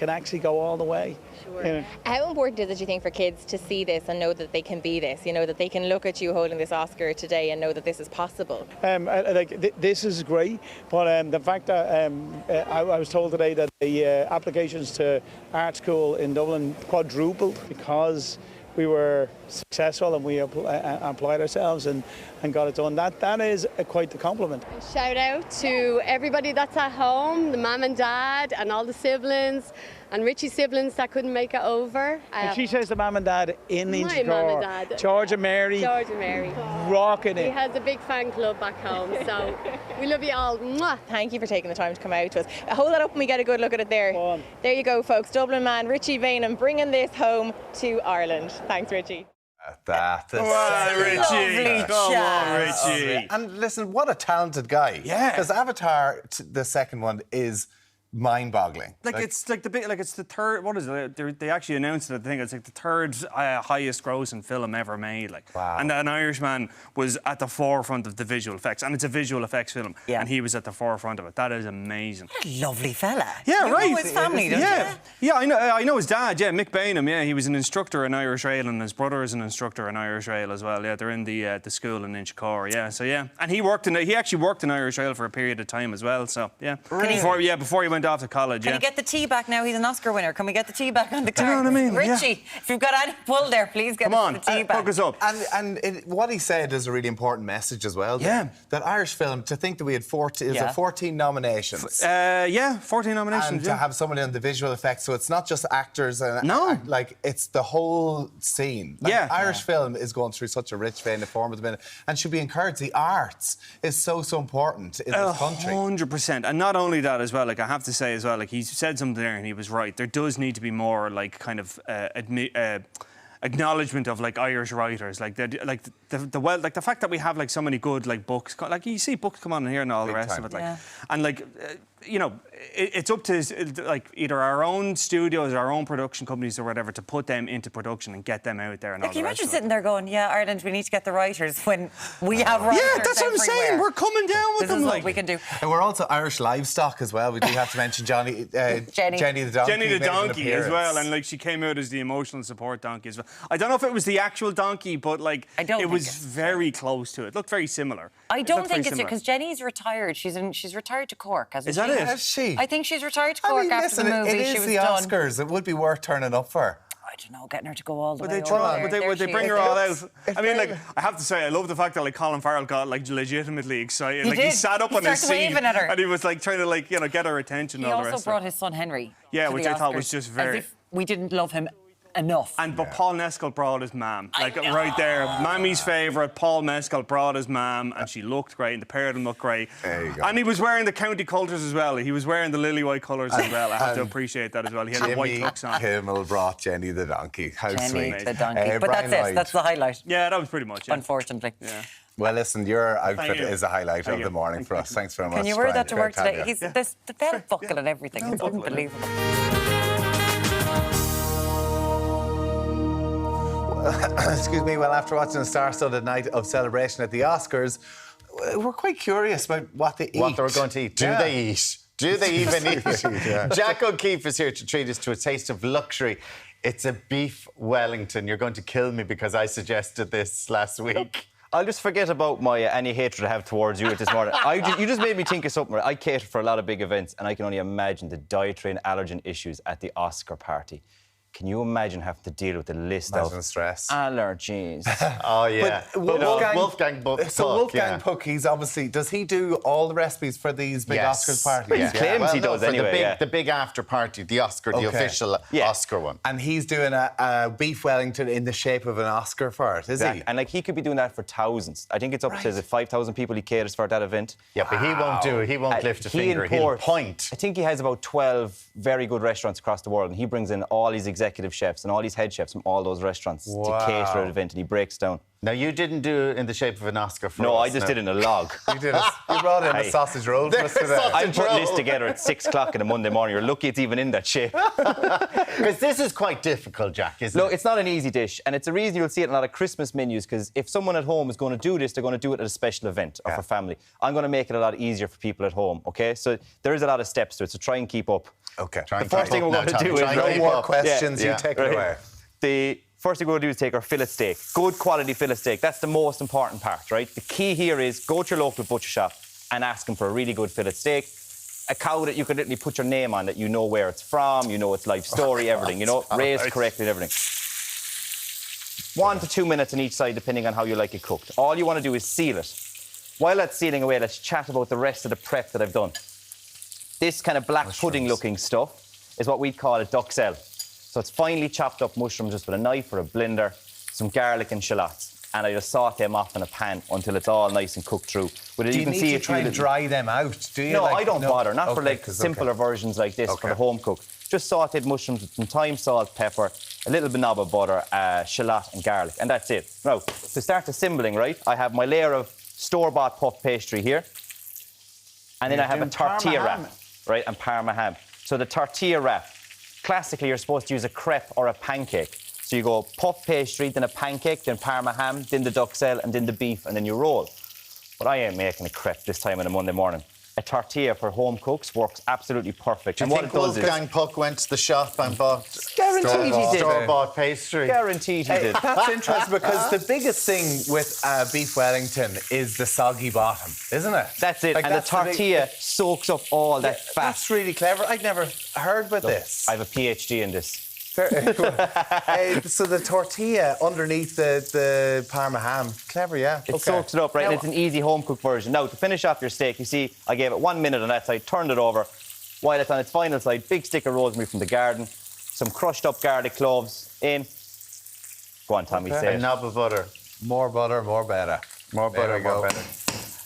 actually go all the way. Sure. You know. How important is it, do you think, for kids to see this and know that they can be this? You know, that they can look at you holding this Oscar today and know that this is possible? This is great, but the fact that I was told today that the applications to art school in Dublin quadrupled because we were successful and we applied ourselves and got it done. That is quite the compliment. Shout out to everybody that's at home, the mum and dad and all the siblings and Richie's siblings that couldn't make it over. And she says the mum and dad in my Inchicore. Mum and dad. George and Mary. Rocking it. He has a big fan club back home, so we love you all. Mwah. Thank you for taking the time to come out to us. Hold that up and we get a good look at it there. There you go, folks. Dublin man Richie Vainham bringing this home to Ireland. Thanks, Richie. That is Richie. Come on, Richie. And listen, what a talented guy. Yeah. Because Avatar, the second one, is mind-boggling. It's the third. What is it? They actually announced it. I think it's like the third highest grossing film ever made. Wow. And an Irishman was at the forefront of the visual effects, and it's a visual effects film. Yeah. And he was at the forefront of it. That is amazing. What a lovely fella. Yeah, you right. know his family, don't you? Yeah, I know his dad. Yeah, Mick Bainham. Yeah, he was an instructor in Irish Rail, and his brother is an instructor in Irish Rail as well. Yeah, they're in the school in Inchicore. Yeah, so yeah, and he actually worked in Irish Rail for a period of time as well. So yeah, before he went off to college. Can he get the tea back now? He's an Oscar winner. Can we get the tea back on the card? Do you know what I mean? Richie, if you've got any pull there, please get the tea back. Hook us up. And what he said is a really important message as well. Yeah. That Irish film, to think that we had 14 nominations. 14 nominations. And to have someone in the visual effects, so it's not just actors. It's the whole scene. Irish film is going through such a rich vein of form at the minute and should be encouraged. The arts is so important in this country. 100%. And not only that as well, I have to say as well, he said something there and he was right. There does need to be more acknowledgement of Irish writers, the fact that we have so many good books, you see books come on in here and all the rest of it, and it's up to either our own studios, our own production companies or whatever to put them into production and get them out there and all the rest of it. Can you imagine sitting there going, yeah, Ireland, we need to get the writers when we have writers Yeah, that's what I'm saying. We're coming down with them. This is what we can do. And we're also Irish livestock as well. We do have to mention Jenny the donkey. Jenny the donkey as well, and she came out as the emotional support donkey as well. I don't know if it was the actual donkey, but it was very close to it. Looked very similar. I don't think it's because Jenny's retired. She's retired to Cork, hasn't she? Is that it? Has she? I think she's retired to Cork after the movie. It is the Oscars. It would be worth turning up for. I don't know, getting her to go all the way. Would they bring her all out? I mean, I have to say, I love the fact that Colin Farrell got legitimately excited. He sat up on his seat and he was trying to get her attention. He also brought his son Henry. Yeah, to which the I thought Oscars, was just very. As if we didn't love him enough. But Paul Mescal brought his mam. Like, right there. Mammy's favourite, Paul Mescal brought his mam, and she looked great, and the pair of them looked great. There you go. And he was wearing the county colours as well. He was wearing the lily white colours as well. I have to appreciate that as well. He had the white tux on. Kimmel brought Jenny the donkey. How Jenny sweet. the donkey. But Brian that's it. Lloyd. That's the highlight. Yeah, that was pretty much it. Unfortunately. Yeah. Well, listen, your outfit you. is a highlight Thank of you. the morning for us. Thanks very much. Can you wear Brian. that to work Great have today? you. There's the belt buckle and everything. It's unbelievable. Excuse me. Well, after watching a star-studded night of celebration at the Oscars, we're quite curious about what they eat. What they're going to eat. Do they eat? Do they even eat? Yeah. Jack O'Keefe is here to treat us to a taste of luxury. It's a beef Wellington. You're going to kill me because I suggested this last week. I'll just forget about my any hatred I have towards you this morning. You just made me think of something. I cater for a lot of big events, and I can only imagine the dietary and allergen issues at the Oscar party. Can you imagine having to deal with the list of stress allergies? Oh yeah, But Wolfgang Puck. So Wolfgang Puck, he's obviously, does he do all the recipes for these big Oscars parties? He claims he does anyway. The big after party, the Oscar, the official Oscar one. And he's doing a beef Wellington in the shape of an Oscar for it, is he? And like he could be doing that for thousands. I think it's up to 5,000 people he caters for at that event. Yeah, but he won't do it. He won't lift a finger. He'll point. I think he has about 12 very good restaurants across the world, and he brings in all his executive chefs and all these head chefs from all those restaurants to cater an event, and he breaks down. Now, you didn't do it in the shape of an Oscar for us. No, I just did it in a log. You brought in a sausage roll for us today. I'm putting this together at 6 o'clock on a Monday morning. You're lucky it's even in that shape. Because this is quite difficult, Jack, isn't it? Look, it's not an easy dish, and it's a reason you'll see it in a lot of Christmas menus, because if someone at home is going to do this, they're going to do it at a special event or for family. I'm going to make it a lot easier for people at home, OK? So there is a lot of steps to it, so try and keep up. OK. The first thing we're going to do is... No more questions, you take it away. The first thing we're going to do is take our fillet steak. Good quality fillet steak. That's the most important part, right? The key here is go to your local butcher shop and ask them for a really good fillet steak. A cow that you can literally put your name on, that you know where it's from, you know its life story, everything, you know, raised correctly and everything. 1 to 2 minutes on each side, depending on how you like it cooked. All you want to do is seal it. While that's sealing away, let's chat about the rest of the prep that I've done. This kind of black pudding-looking stuff is what we'd call a duxelle. So it's finely chopped up mushrooms just with a knife or a blender, some garlic and shallots. And I just saute them off in a pan until it's all nice and cooked through. But Do you need to try and dry them out? Do you? No, I don't bother. Not for like simpler okay. versions like this, for the home cook. Just sauteed mushrooms with some thyme, salt, pepper, a little bit knob of butter, shallot and garlic, and that's it. Now, to start assembling, right, I have my layer of store-bought puff pastry here. And then I have a tortilla wrap, right, and Parma ham. So the tortilla wrap, classically, you're supposed to use a crepe or a pancake. So you go puff pastry, then a pancake, then Parma ham, then the duxelle, and then the beef, and then you roll. But I ain't making a crepe this time on a Monday morning. A tortilla for home cooks works absolutely perfect. Do you think Wolfgang Puck went to the shop and bought store-bought pastry? Guaranteed he did. That's interesting because the biggest thing with beef Wellington is the soggy bottom, isn't it? That's it. Like, and the tortilla soaks up all that fat. That's really clever. I'd never heard about this. I have a PhD in this. So the tortilla underneath the Parma ham. Clever, yeah. It soaks it up, right? And it's an easy home-cooked version. Now, to finish off your steak, you see, I gave it 1 minute on that side, turned it over. While it's on its final side, big stick of rosemary from the garden, some crushed up garlic cloves in. Go on, Tommy, say it. A knob of butter. More butter, more better. More butter, more better.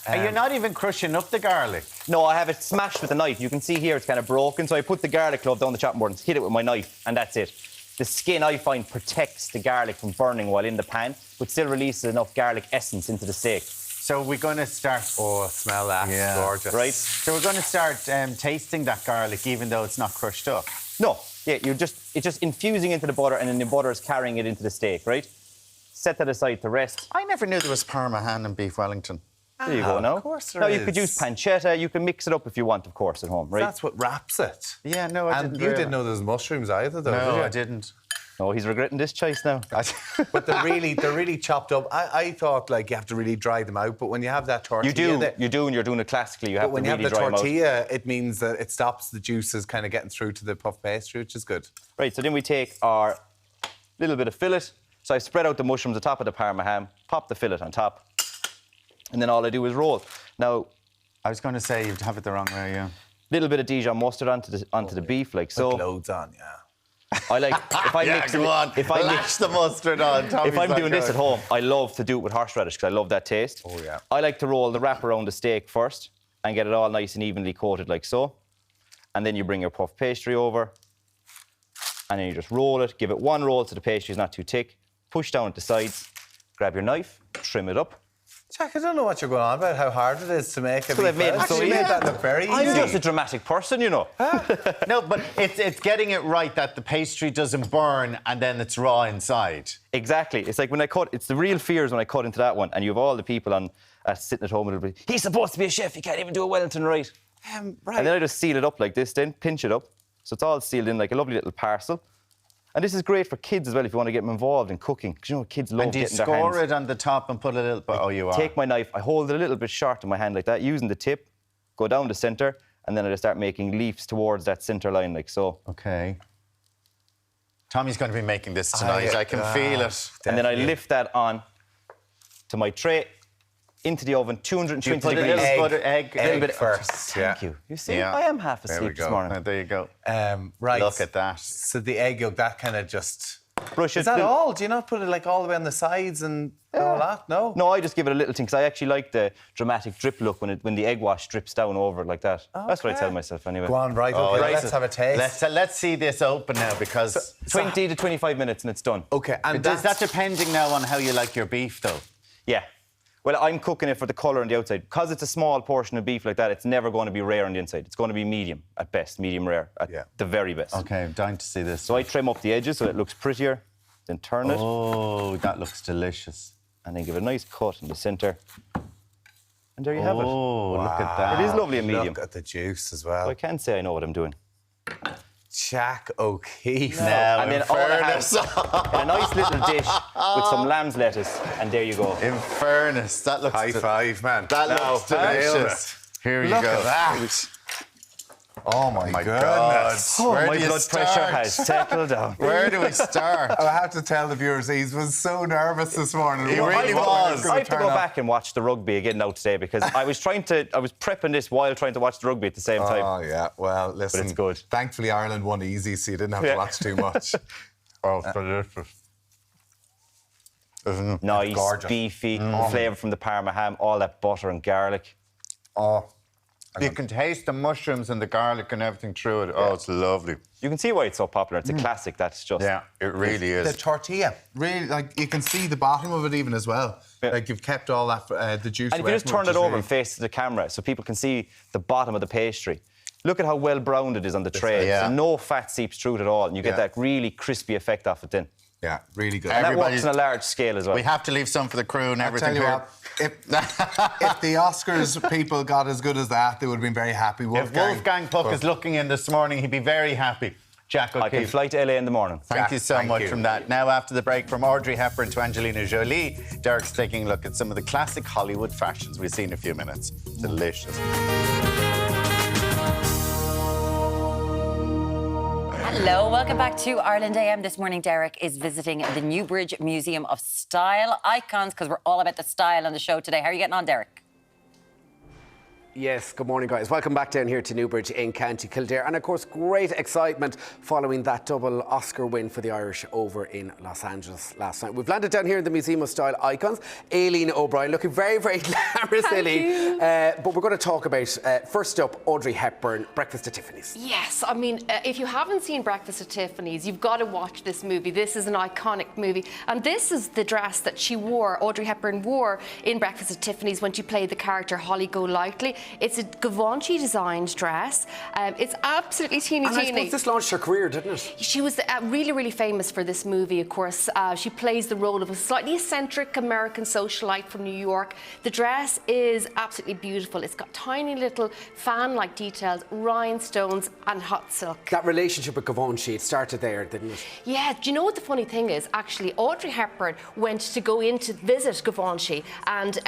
And you're not even crushing up the garlic? No, I have it smashed with a knife. You can see here it's kind of broken, so I put the garlic clove down the chopping board and hit it with my knife, and that's it. The skin, I find, protects the garlic from burning while in the pan, but still releases enough garlic essence into the steak. So we're going to start... Oh, smell that. Yeah. Gorgeous. Right? So we're going to start tasting that garlic, even though it's not crushed up? No. Yeah, it's just infusing into the butter, and then the butter is carrying it into the steak, right? Set that aside to rest. I never knew there was Parma ham and beef Wellington. There you go now. Of course there now, is. you could use pancetta. You can mix it up if you want, of course, at home, right? That's what wraps it. Yeah, no, I didn't. And you didn't know there was mushrooms either, though, did you? No, I didn't. No, he's regretting this choice now. But they're really chopped up. I thought, like, you have to really dry them out, but when you have that tortilla... You do, and you're doing it classically. You have to really dry them out. But when you have the tortilla, it means that it stops the juices kind of getting through to the puff pastry, which is good. Right, so then we take our little bit of fillet. So I spread out the mushrooms on top of the Parma ham, pop the fillet on top, and then all I do is roll. Now, I was going to say you'd have it the wrong way, yeah. Little bit of Dijon mustard onto the beef, like so. With loads on, yeah. I like if I mix go on. If I mix the mustard on. If I'm doing this at home, I love to do it with horseradish because I love that taste. Oh yeah. I like to roll the wrap around the steak first and get it all nice and evenly coated like so. And then you bring your puff pastry over, and then you just roll it. Give it one roll so the pastry is not too thick. Push down at the sides. Grab your knife, trim it up. Jack, I don't know what you're going on about, how hard it is to make it. They've made it so easy. Made that look very easy. I'm just a dramatic person, you know. No, but it's getting it right that the pastry doesn't burn and then it's raw inside. Exactly. It's like when I cut, it's the real fears when I cut into that one, and you have all the people on sitting at home and it'll be, he's supposed to be a chef, he can't even do a Wellington right. Right. And then I just seal it up like this then, pinch it up. So it's all sealed in like a lovely little parcel. And this is great for kids as well if you want to get them involved in cooking. Because you know, kids love getting their hands. And do you score it on the top and put a little bit? Oh, you are. Take my knife, I hold it a little bit short in my hand like that, using the tip, go down the centre, and then I just start making leaves towards that centre line like so. Okay. Tommy's going to be making this tonight. I can feel it. And then I lift that on to my tray, into the oven, 220 put degrees. Egg first. Thank you. You see, I am half asleep this morning. There you go. Right. Look at that. So the egg yolk, that kind of just... Brush it. Is that all? Do you not put it like all the way on the sides and all that? No? No, I just give it a little thing because I actually like the dramatic drip look when the egg wash drips down over it like that. Okay. That's what I tell myself anyway. Go on, right. Okay, let's have a taste. Let's see this open now because... 20 to 25 minutes and it's done. Okay. And is that depending now on how you like your beef, though? Yeah. Well, I'm cooking it for the colour on the outside. Because it's a small portion of beef like that, it's never going to be rare on the inside. It's going to be medium at best, medium rare at the very best. Okay, I'm dying to see this. So I trim up the edges so it looks prettier, then turn it. Oh, that looks delicious. And then give it a nice cut in the centre. And there you have it. Oh, look at that. It is lovely and medium. Look at the juice as well. So I can't say I know what I'm doing. Jack O'Keefe. Now, and then all I have in a nice little dish with some lamb's lettuce, and there you go. In fairness, that looks... High five, man. That looks delicious. Here you go. Look at that. Oh my goodness. Oh, Where my do you blood pressure has settled down. Where do we start? I have to tell the viewers, he was so nervous this morning. He really was. I have to go back and watch the rugby again now today because I was prepping this while trying to watch the rugby at the same time. Oh, yeah. Well, listen. But it's good. Thankfully, Ireland won easy, so you didn't have to watch too much. Oh, delicious. Isn't it? Nice, gorgeous. beefy, flavour from the Parma ham, all that butter and garlic. Oh. You can taste the mushrooms and the garlic and everything through it. Oh, it's lovely. You can see why it's so popular. It's a classic, that's just... Yeah, it really is. The tortilla, really, like, you can see the bottom of it even as well. Yeah. Like, you've kept all that, the juice And if you just turn it over and face the camera so people can see the bottom of the pastry, look at how well browned it is on the tray. Yeah. So no fat seeps through it at all, and you get that really crispy effect off it then. Yeah, really good. And that works on a large scale as well. We have to leave some for the crew and everything Tell you here. what, if the Oscars people got as good as that, they would have been very happy. If Wolfgang Puck is looking in this morning, he'd be very happy. Jack O'Keefe. I can fly to LA in the morning. Thank you so much from that. Now, after the break, from Audrey Hepburn to Angelina Jolie, Deric's taking a look at some of the classic Hollywood fashions we've seen in a few minutes. Delicious. Hello, welcome back to Ireland AM. This morning, Deric is visiting the Newbridge Museum of Style Icons because we're all about the style on the show today. How are you getting on, Deric? Yes, good morning, guys. Welcome back down here to Newbridge in County Kildare. And, of course, great excitement following that double Oscar win for the Irish over in Los Angeles last night. We've landed down here in the Museum of Style Icons. Aileen O'Brien, looking very, very glamorous, Aileen. But we're going to talk about, first up, Audrey Hepburn, Breakfast at Tiffany's. Yes, I mean, if you haven't seen Breakfast at Tiffany's, you've got to watch this movie. This is an iconic movie. And this is the dress that she wore, Audrey Hepburn wore in Breakfast at Tiffany's when she played the character Holly Golightly. It's a Givenchy designed dress. It's absolutely teeny. And I suppose this launched her career, didn't it? She was really, really famous for this movie, of course. She plays the role of a slightly eccentric American socialite from New York. The dress is absolutely beautiful. It's got tiny little fan-like details, rhinestones and hot silk. That relationship with Givenchy, it started there, didn't it? Yeah, do you know what the funny thing is? Actually, Audrey Hepburn went to go in to visit Givenchy, and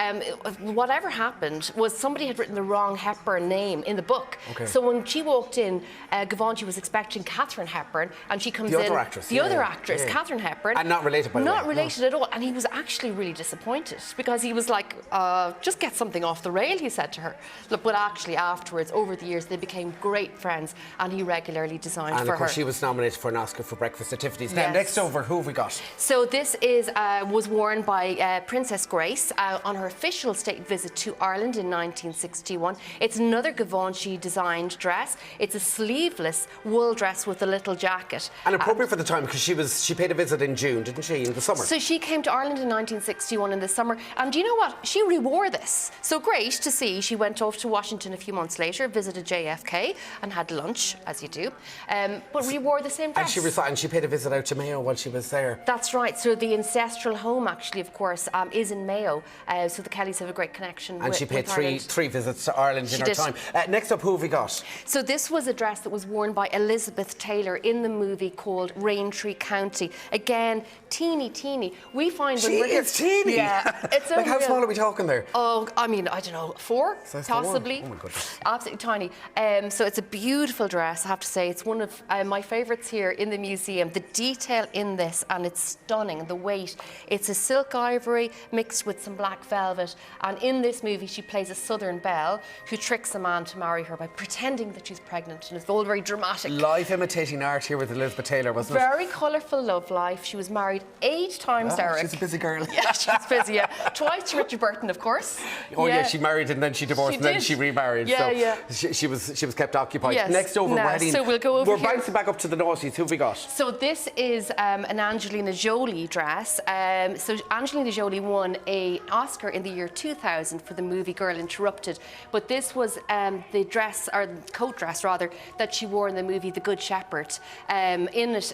whatever happened was somebody had written the the wrong Hepburn name in the book. Okay. So when she walked in, Givenchy was expecting Katharine Hepburn, and she comes in. The other actress. The other actress, Katharine Hepburn. And not related, by the way. Not related at all. And he was actually really disappointed because he was like, just get something off the rail, he said to her. Look, but actually afterwards, over the years, they became great friends, and he regularly designed And for of course, her. she was nominated for an Oscar for Breakfast at Tiffany's. Now, Yes. next over, who have we got? So this was worn by Princess Grace on her official state visit to Ireland in 1961. It's another Givenchy designed dress. It's a sleeveless wool dress with a little jacket. And appropriate for the time, because she paid a visit in June, didn't she, in the summer? So she came to Ireland in 1961 in the summer, and do you know what? She rewore this. So great to see. She went off to Washington a few months later, visited JFK, and had lunch, as you do, but rewore the same dress. And she paid a visit out to Mayo while she was there. That's right. So the ancestral home, actually, of course, is in Mayo. So the Kellys have a great connection And with she paid Ireland. three visits to Ireland in her time. Next up, who have we got? So this was a dress that was worn by Elizabeth Taylor in the movie called Raintree County. Again, teeny. We find when we're It's teeny. Yeah, it's like how unreal. small are we talking there? Oh, I mean, I don't know, 4 Size possibly. 1. Oh my goodness. Absolutely tiny. So it's a beautiful dress, I have to say. It's one of my favourites here in the museum. The detail in this, and it's stunning. The weight. It's a silk ivory mixed with some black velvet. And in this movie, she plays a Southern belle who tricks a man to marry her by pretending that she's pregnant, and it's all very dramatic. Life imitating art here with Elizabeth Taylor, wasn't it? Very colourful love life. She was married 8 times, Deric. She's a busy girl. Yeah, she's busy, yeah. Twice to Richard Burton, of course. Oh yeah, she married and then she divorced and then she remarried. Yeah, so she was kept occupied. Yes. Next over, Now, we're heading. so we'll go over We're here. bouncing back up to the noughties. Who have we got? So this is an Angelina Jolie dress. So Angelina Jolie won an Oscar in the year 2000 for the movie Girl Interrupted. But this was the dress, or coat dress rather, that she wore in the movie The Good Shepherd. In it,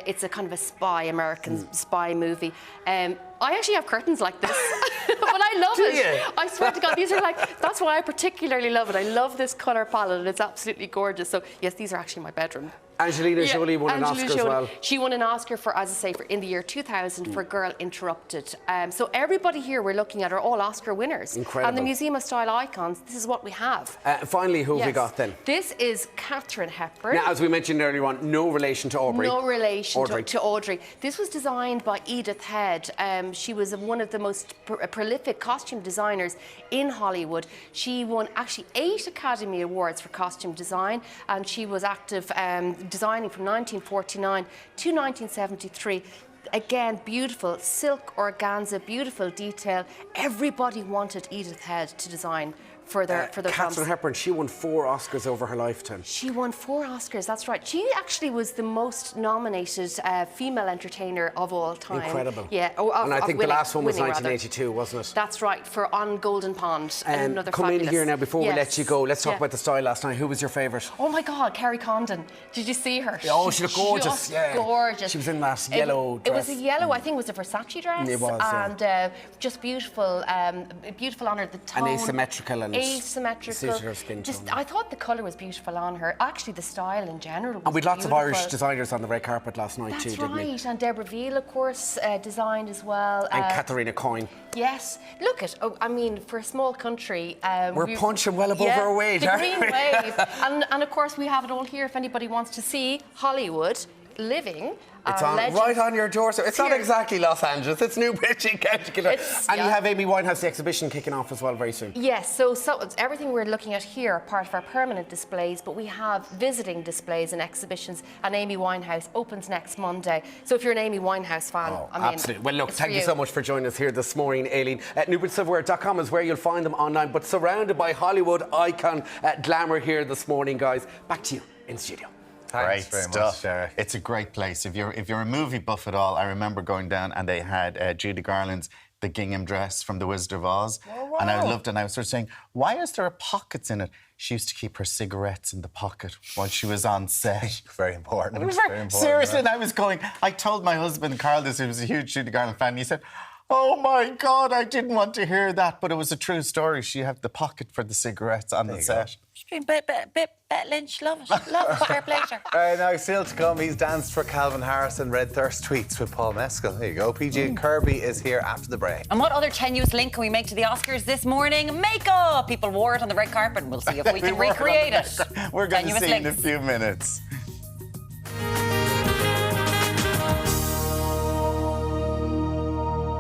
it's a kind of a spy, American spy movie. I actually have curtains like this, but I love it. You? I swear to God, these are like, that's why I particularly love it. I love this colour palette, and it's absolutely gorgeous. So yes, these are actually my bedroom. Angelina Jolie won an Oscar as well. She won an Oscar for, as I say, in the year 2000 for Girl Interrupted. So everybody here we're looking at are all Oscar winners. Incredible. And the Museum of Style icons, this is what we have. Finally, who have we got then? This is Katharine Hepburn. Now, as we mentioned earlier on, no relation to Aubrey. No relation Audrey. to Audrey. This was designed by Edith Head. She was one of the most prolific costume designers in Hollywood. She won actually 8 Academy Awards for costume design, and she was active designing from 1949 to 1973. Again, beautiful silk organza, beautiful detail. Everybody wanted Edith Head to design for their Katharine Hepburn, she won 4 Oscars over her lifetime. She won 4 Oscars, that's right. She actually was the most nominated female entertainer of all time. Incredible. Yeah. And I think the last one was winning, 1982, wasn't it? That's right, for On Golden Pond. Another come fabulous. in here now, before we Yes. let you go, let's talk about the style last night. Who was your favourite? Oh my God, Kerry Condon. Did you see her? Oh, she looked gorgeous. Just yeah. gorgeous. She was in that yellow It dress. was a yellow, I think it was a Versace dress. It was, and just beautiful, beautiful on her, the tone. And asymmetrical. Asymmetrical. Suited her skin tone. I thought the colour was beautiful on her. Actually, the style in general was And with lots of beautiful. Irish designers on the red carpet last night too, That's didn't we? right, and Deborah Veal, of course, designed as well. And Katharina Coyne. Yes, look at. I mean, for a small country, We're punching well above our weight, the aren't green we? wave, and of course we have it all here. If anybody wants to see Hollywood living. It's on, right on your doorstep. It's not here. exactly Los Angeles. It's Newbridge in County Kildare. And you have Amy Winehouse, the exhibition kicking off as well very soon. Yes, so everything we're looking at here are part of our permanent displays, but we have visiting displays and exhibitions, and Amy Winehouse opens next Monday. So if you're an Amy Winehouse fan, I mean, absolutely. Well, look, it's thank for you so much for joining us here this morning, Aileen. NewbridgeSilverware.com is where you'll find them online, but surrounded by Hollywood icon glamour here this morning, guys. Back to you in studio. Great very stuff. much, Deric. It's a great place. If you're a movie buff at all, I remember going down and they had Judy Garland's The Gingham Dress from The Wizard of Oz. Oh, wow. And I loved it. And I was sort of saying, why is there pockets in it? She used to keep her cigarettes in the pocket while she was on set. Very important. It was very important. Seriously, right? and I was going, I told my husband, Carl, this, he was a huge Judy Garland fan, and he said, Oh my God, I didn't want to hear that, but it was a true story. She had the pocket for the cigarettes on the set. She's been bit Lynch. Love it. Fair pleasure. Now, still to come, he's danced for Calvin Harris and read Thirst tweets with Paul Mescal. There you go. PJ Kirby is here after the break. And what other tenuous link can we make to the Oscars this morning? Makeup! People wore it on the red carpet, and we'll see if we can recreate it. We're going to Tenuous see in a links. few minutes.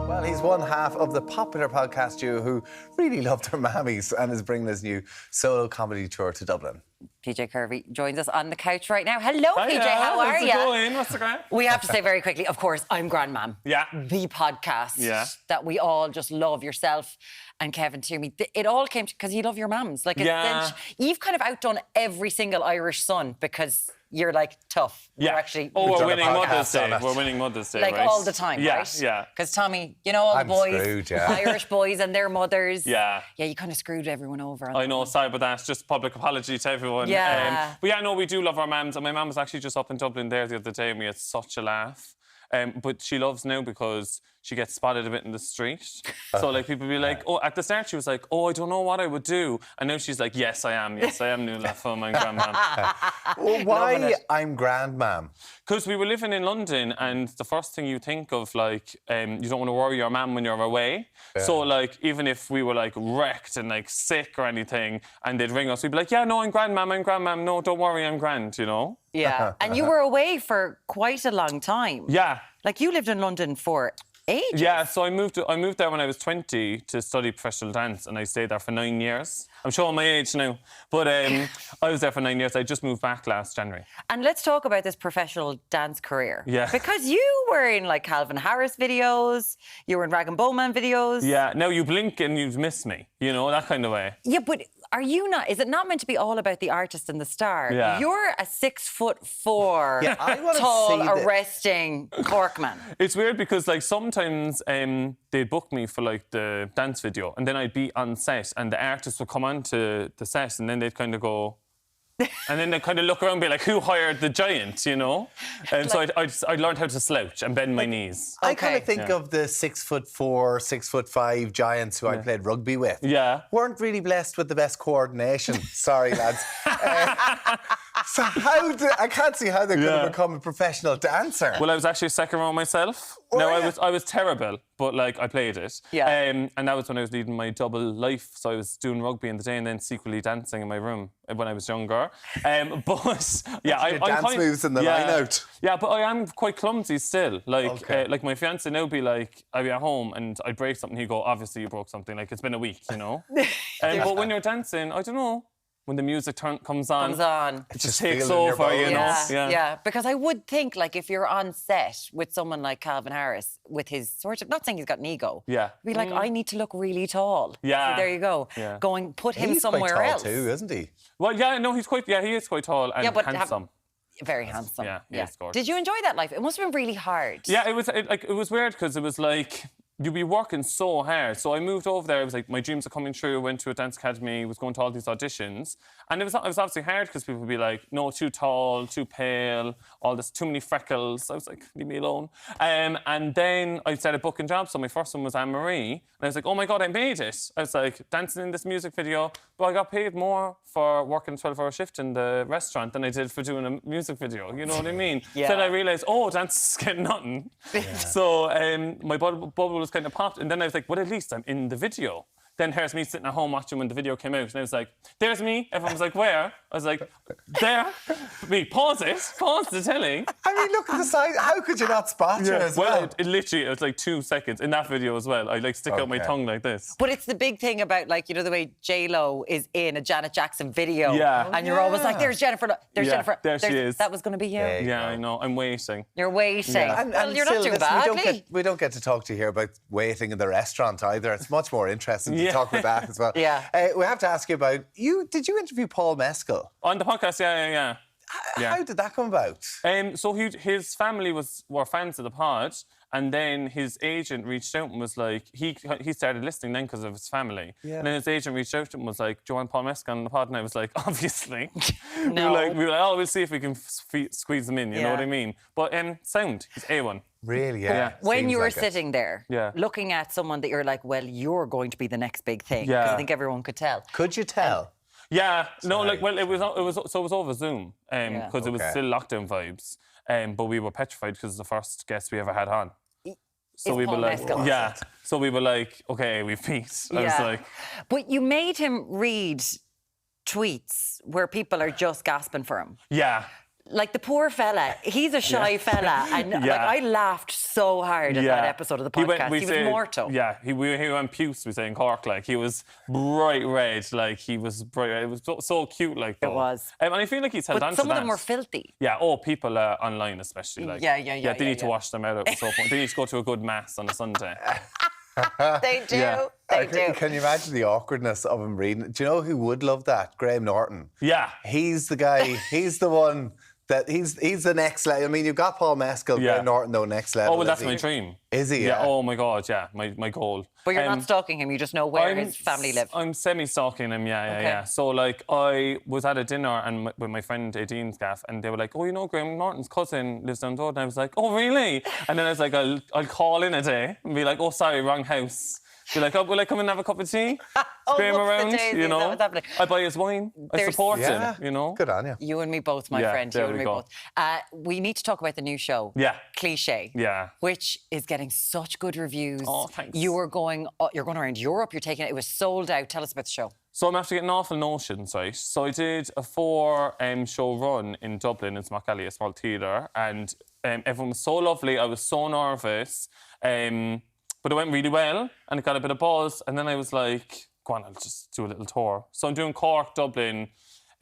Well, he's one half of the popular podcast duo who really love their mammies and is bringing his new solo comedy tour to Dublin. PJ Kirby joins us on the couch right now. Hello, Hiya, PJ. How are you? How's it going? What's the crack? We have to say very quickly, of course, I'm Grand Mam. Yeah. The podcast Yeah. that we all just love, yourself and Kevin Toomey. It all came because you love your mums. Like, Yeah. you've kind of outdone every single Irish son because you're like tough. Yeah. We're actually. We're winning Mother's Day. We're winning Mother's Day, Like right? all the time, yeah, right? Yeah. Because Tommy, you know all I'm the boys, screwed, yeah. Irish boys and their mothers. Yeah. Yeah, you kind of screwed everyone over. I know, sorry about that. Just public apology to everyone. Yeah. But yeah, no, we do love our mums. And my mum was actually just up in Dublin there the other day and we had such a laugh. But she loves now because she gets spotted a bit in the street. So, like, people be like, oh, at the start she was like, oh, I don't know what I would do. And now she's like, yes, I am. Yes, I am Nuala from I'm Grand Mam. Well, why I'm Grand Mam? Because we were living in London and the first thing you think of, like, you don't want to worry your mum when you're away. Yeah. So, like, even if we were, like, wrecked and, like, sick or anything and they'd ring us, we'd be like, yeah, no, I'm Grand Mam, I'm Grand Mam. No, don't worry, I'm grand, you know? Yeah. And you were away for quite a long time. Yeah. Like, you lived in London for ages. Yeah, so I moved there when I was 20 to study professional dance and I stayed there for 9 years. I'm showing my age now. But I was there for 9 years. I just moved back last January. And let's talk about this professional dance career. Yeah. Because you were in, like, Calvin Harris videos, you were in Rag and Bowman videos. Yeah, now you blink and you miss me, you know, that kind of way. Yeah, but are you not? Is it not meant to be all about the artist and the star? Yeah. You're a 6'4", Yeah, I wanna tall, see the- arresting Cork man. It's weird because, like, sometimes they'd book me for, like, the dance video and then I'd be on set and the artist would come on to the set and then they'd kind of go... and then they'd kind of look around and be like, who hired the giant, you know? And so I'd learned how to slouch and bend my knees. I kind of think of the 6'4", 6'5" giants who I played rugby with. Yeah. Weren't really blessed with the best coordination. Sorry, lads. So I can't see how they could have become a professional dancer. Well, I was actually a second row myself. No, I was terrible, but, like, I played it. Yeah. And that was when I was leading my double life. So I was doing rugby in the day and then secretly dancing in my room when I was younger. But yeah, I dance moves in the line out. Yeah, but I am quite clumsy still. Like, like my fiance now be like, I'd be at home and I'd break something. He'd go, obviously you broke something. Like, it's been a week, you know. But when you're dancing, I don't know. When the music comes on, it just takes over, you know? Yeah, because I would think, like, if you're on set with someone like Calvin Harris, with his sort of, not saying he's got an ego, Yeah. be like, I need to look really tall. Yeah. So there you go. Yeah. Going, put him He's somewhere quite tall else. too, isn't he? Well, yeah, no, he is quite tall and handsome. Very handsome. Yeah, he is gorgeous. Did you enjoy that life? It must have been really hard. Yeah, it was weird because it was like you'd be working so hard. So I moved over there. It was like my dreams are coming true. I went to a dance academy, was going to all these auditions. And it was obviously hard because people would be like, no, too tall, too pale, all this, too many freckles. I was like, leave me alone. And then I started booking jobs. So my first one was Anne-Marie. And I was like, oh my God, I made it. I was like, dancing in this music video. But I got paid more for working a 12-hour shift in the restaurant than I did for doing a music video. You know what I mean? Yeah. Then I realised, oh, dance is getting nothing. So my bubble was kind of popped. And then I was like, well, at least I'm in the video. Then here's me sitting at home watching when the video came out. And I was like, there's me. Everyone was like, where? I was like, there. Pause the telly. I mean, look at the size. How could you not spot her as well? It literally, it was like 2 seconds in that video as well. I like stick out my tongue like this. But it's the big thing about, like, you know, the way J-Lo is in a Janet Jackson video. Yeah. And you're always like, there's Jennifer. There's Jennifer. There she is. That was going to be you. Yeah, I know. I'm waiting. You're waiting. Yeah. Well, you're not still, too listen, badly. we don't get to talk to you here about waiting in the restaurant either. It's much more interesting to talk about that as well. Yeah. We have to ask you about Did you interview Paul Mescal On the podcast, yeah. How did that come about? So his family were fans of the pod, and then his agent reached out and was like, he started listening then because of his family. Yeah. And then his agent reached out and was like, do you want Paul Mescal on the pod? And I was like, obviously. No. we were like, oh, we'll see if we can squeeze them in, you know what I mean? But sound, he's A1. Really, yeah. When Seems you were like it. sitting there, looking at someone that you're like, well, you're going to be the next big thing. Because I think everyone could tell. Could you tell? Yeah, no, like, well, it was over Zoom, because it was still lockdown vibes, but we were petrified because it's the first guest we ever had on. So we were like, so we were like, okay, we've peaked. I was like, but you made him read tweets where people are just gasping for him. Yeah. Like the poor fella, he's a shy fella, and like I laughed so hard at that episode of the podcast. He was mortal. Yeah, he went puce, we say in Cork, like he was bright red, like he was bright red. It was so cute, like though. It was. And I feel like he's held on to that. Some of them were filthy. Yeah, people online especially. Like, they need to wash them out at some point. They need to go to a good mass on a Sunday. They do. They do. Can you imagine the awkwardness of him reading? Do you know who would love that? Graham Norton. Yeah. He's the guy, he's the one that he's the next level. I mean, you've got Paul Mescal, Graham Norton, though, next level. Oh, well, that's my dream. Is he? Yeah. Oh, my God, yeah. My goal. But you're not stalking him, you just know where his family live. I'm semi-stalking him, yeah. So, like, I was at a dinner and with my friend Aideen's gaff, and they were like, oh, you know, Graham Norton's cousin lives down the road. And I was like, oh, really? And then I was like, I'll call in a day and be like, oh, sorry, wrong house. Be like, oh, will I come and have a cup of tea? Graham around, you know. I buy his wine. I support him, you know. Good on you. You and me both, my friend. You and me both. We need to talk about the new show. Yeah. Cliche. Yeah. Which is getting such good reviews. Oh, thanks. You're going around Europe. You're taking it was sold out. Tell us about the show. So I'm after getting awful notions, right? So I did a 4-show run in Dublin in Smockalley, a small theatre, and everyone was so lovely. I was so nervous. But it went really well, and it got a bit of buzz, and then I was like, go on, I'll just do a little tour. So I'm doing Cork, Dublin,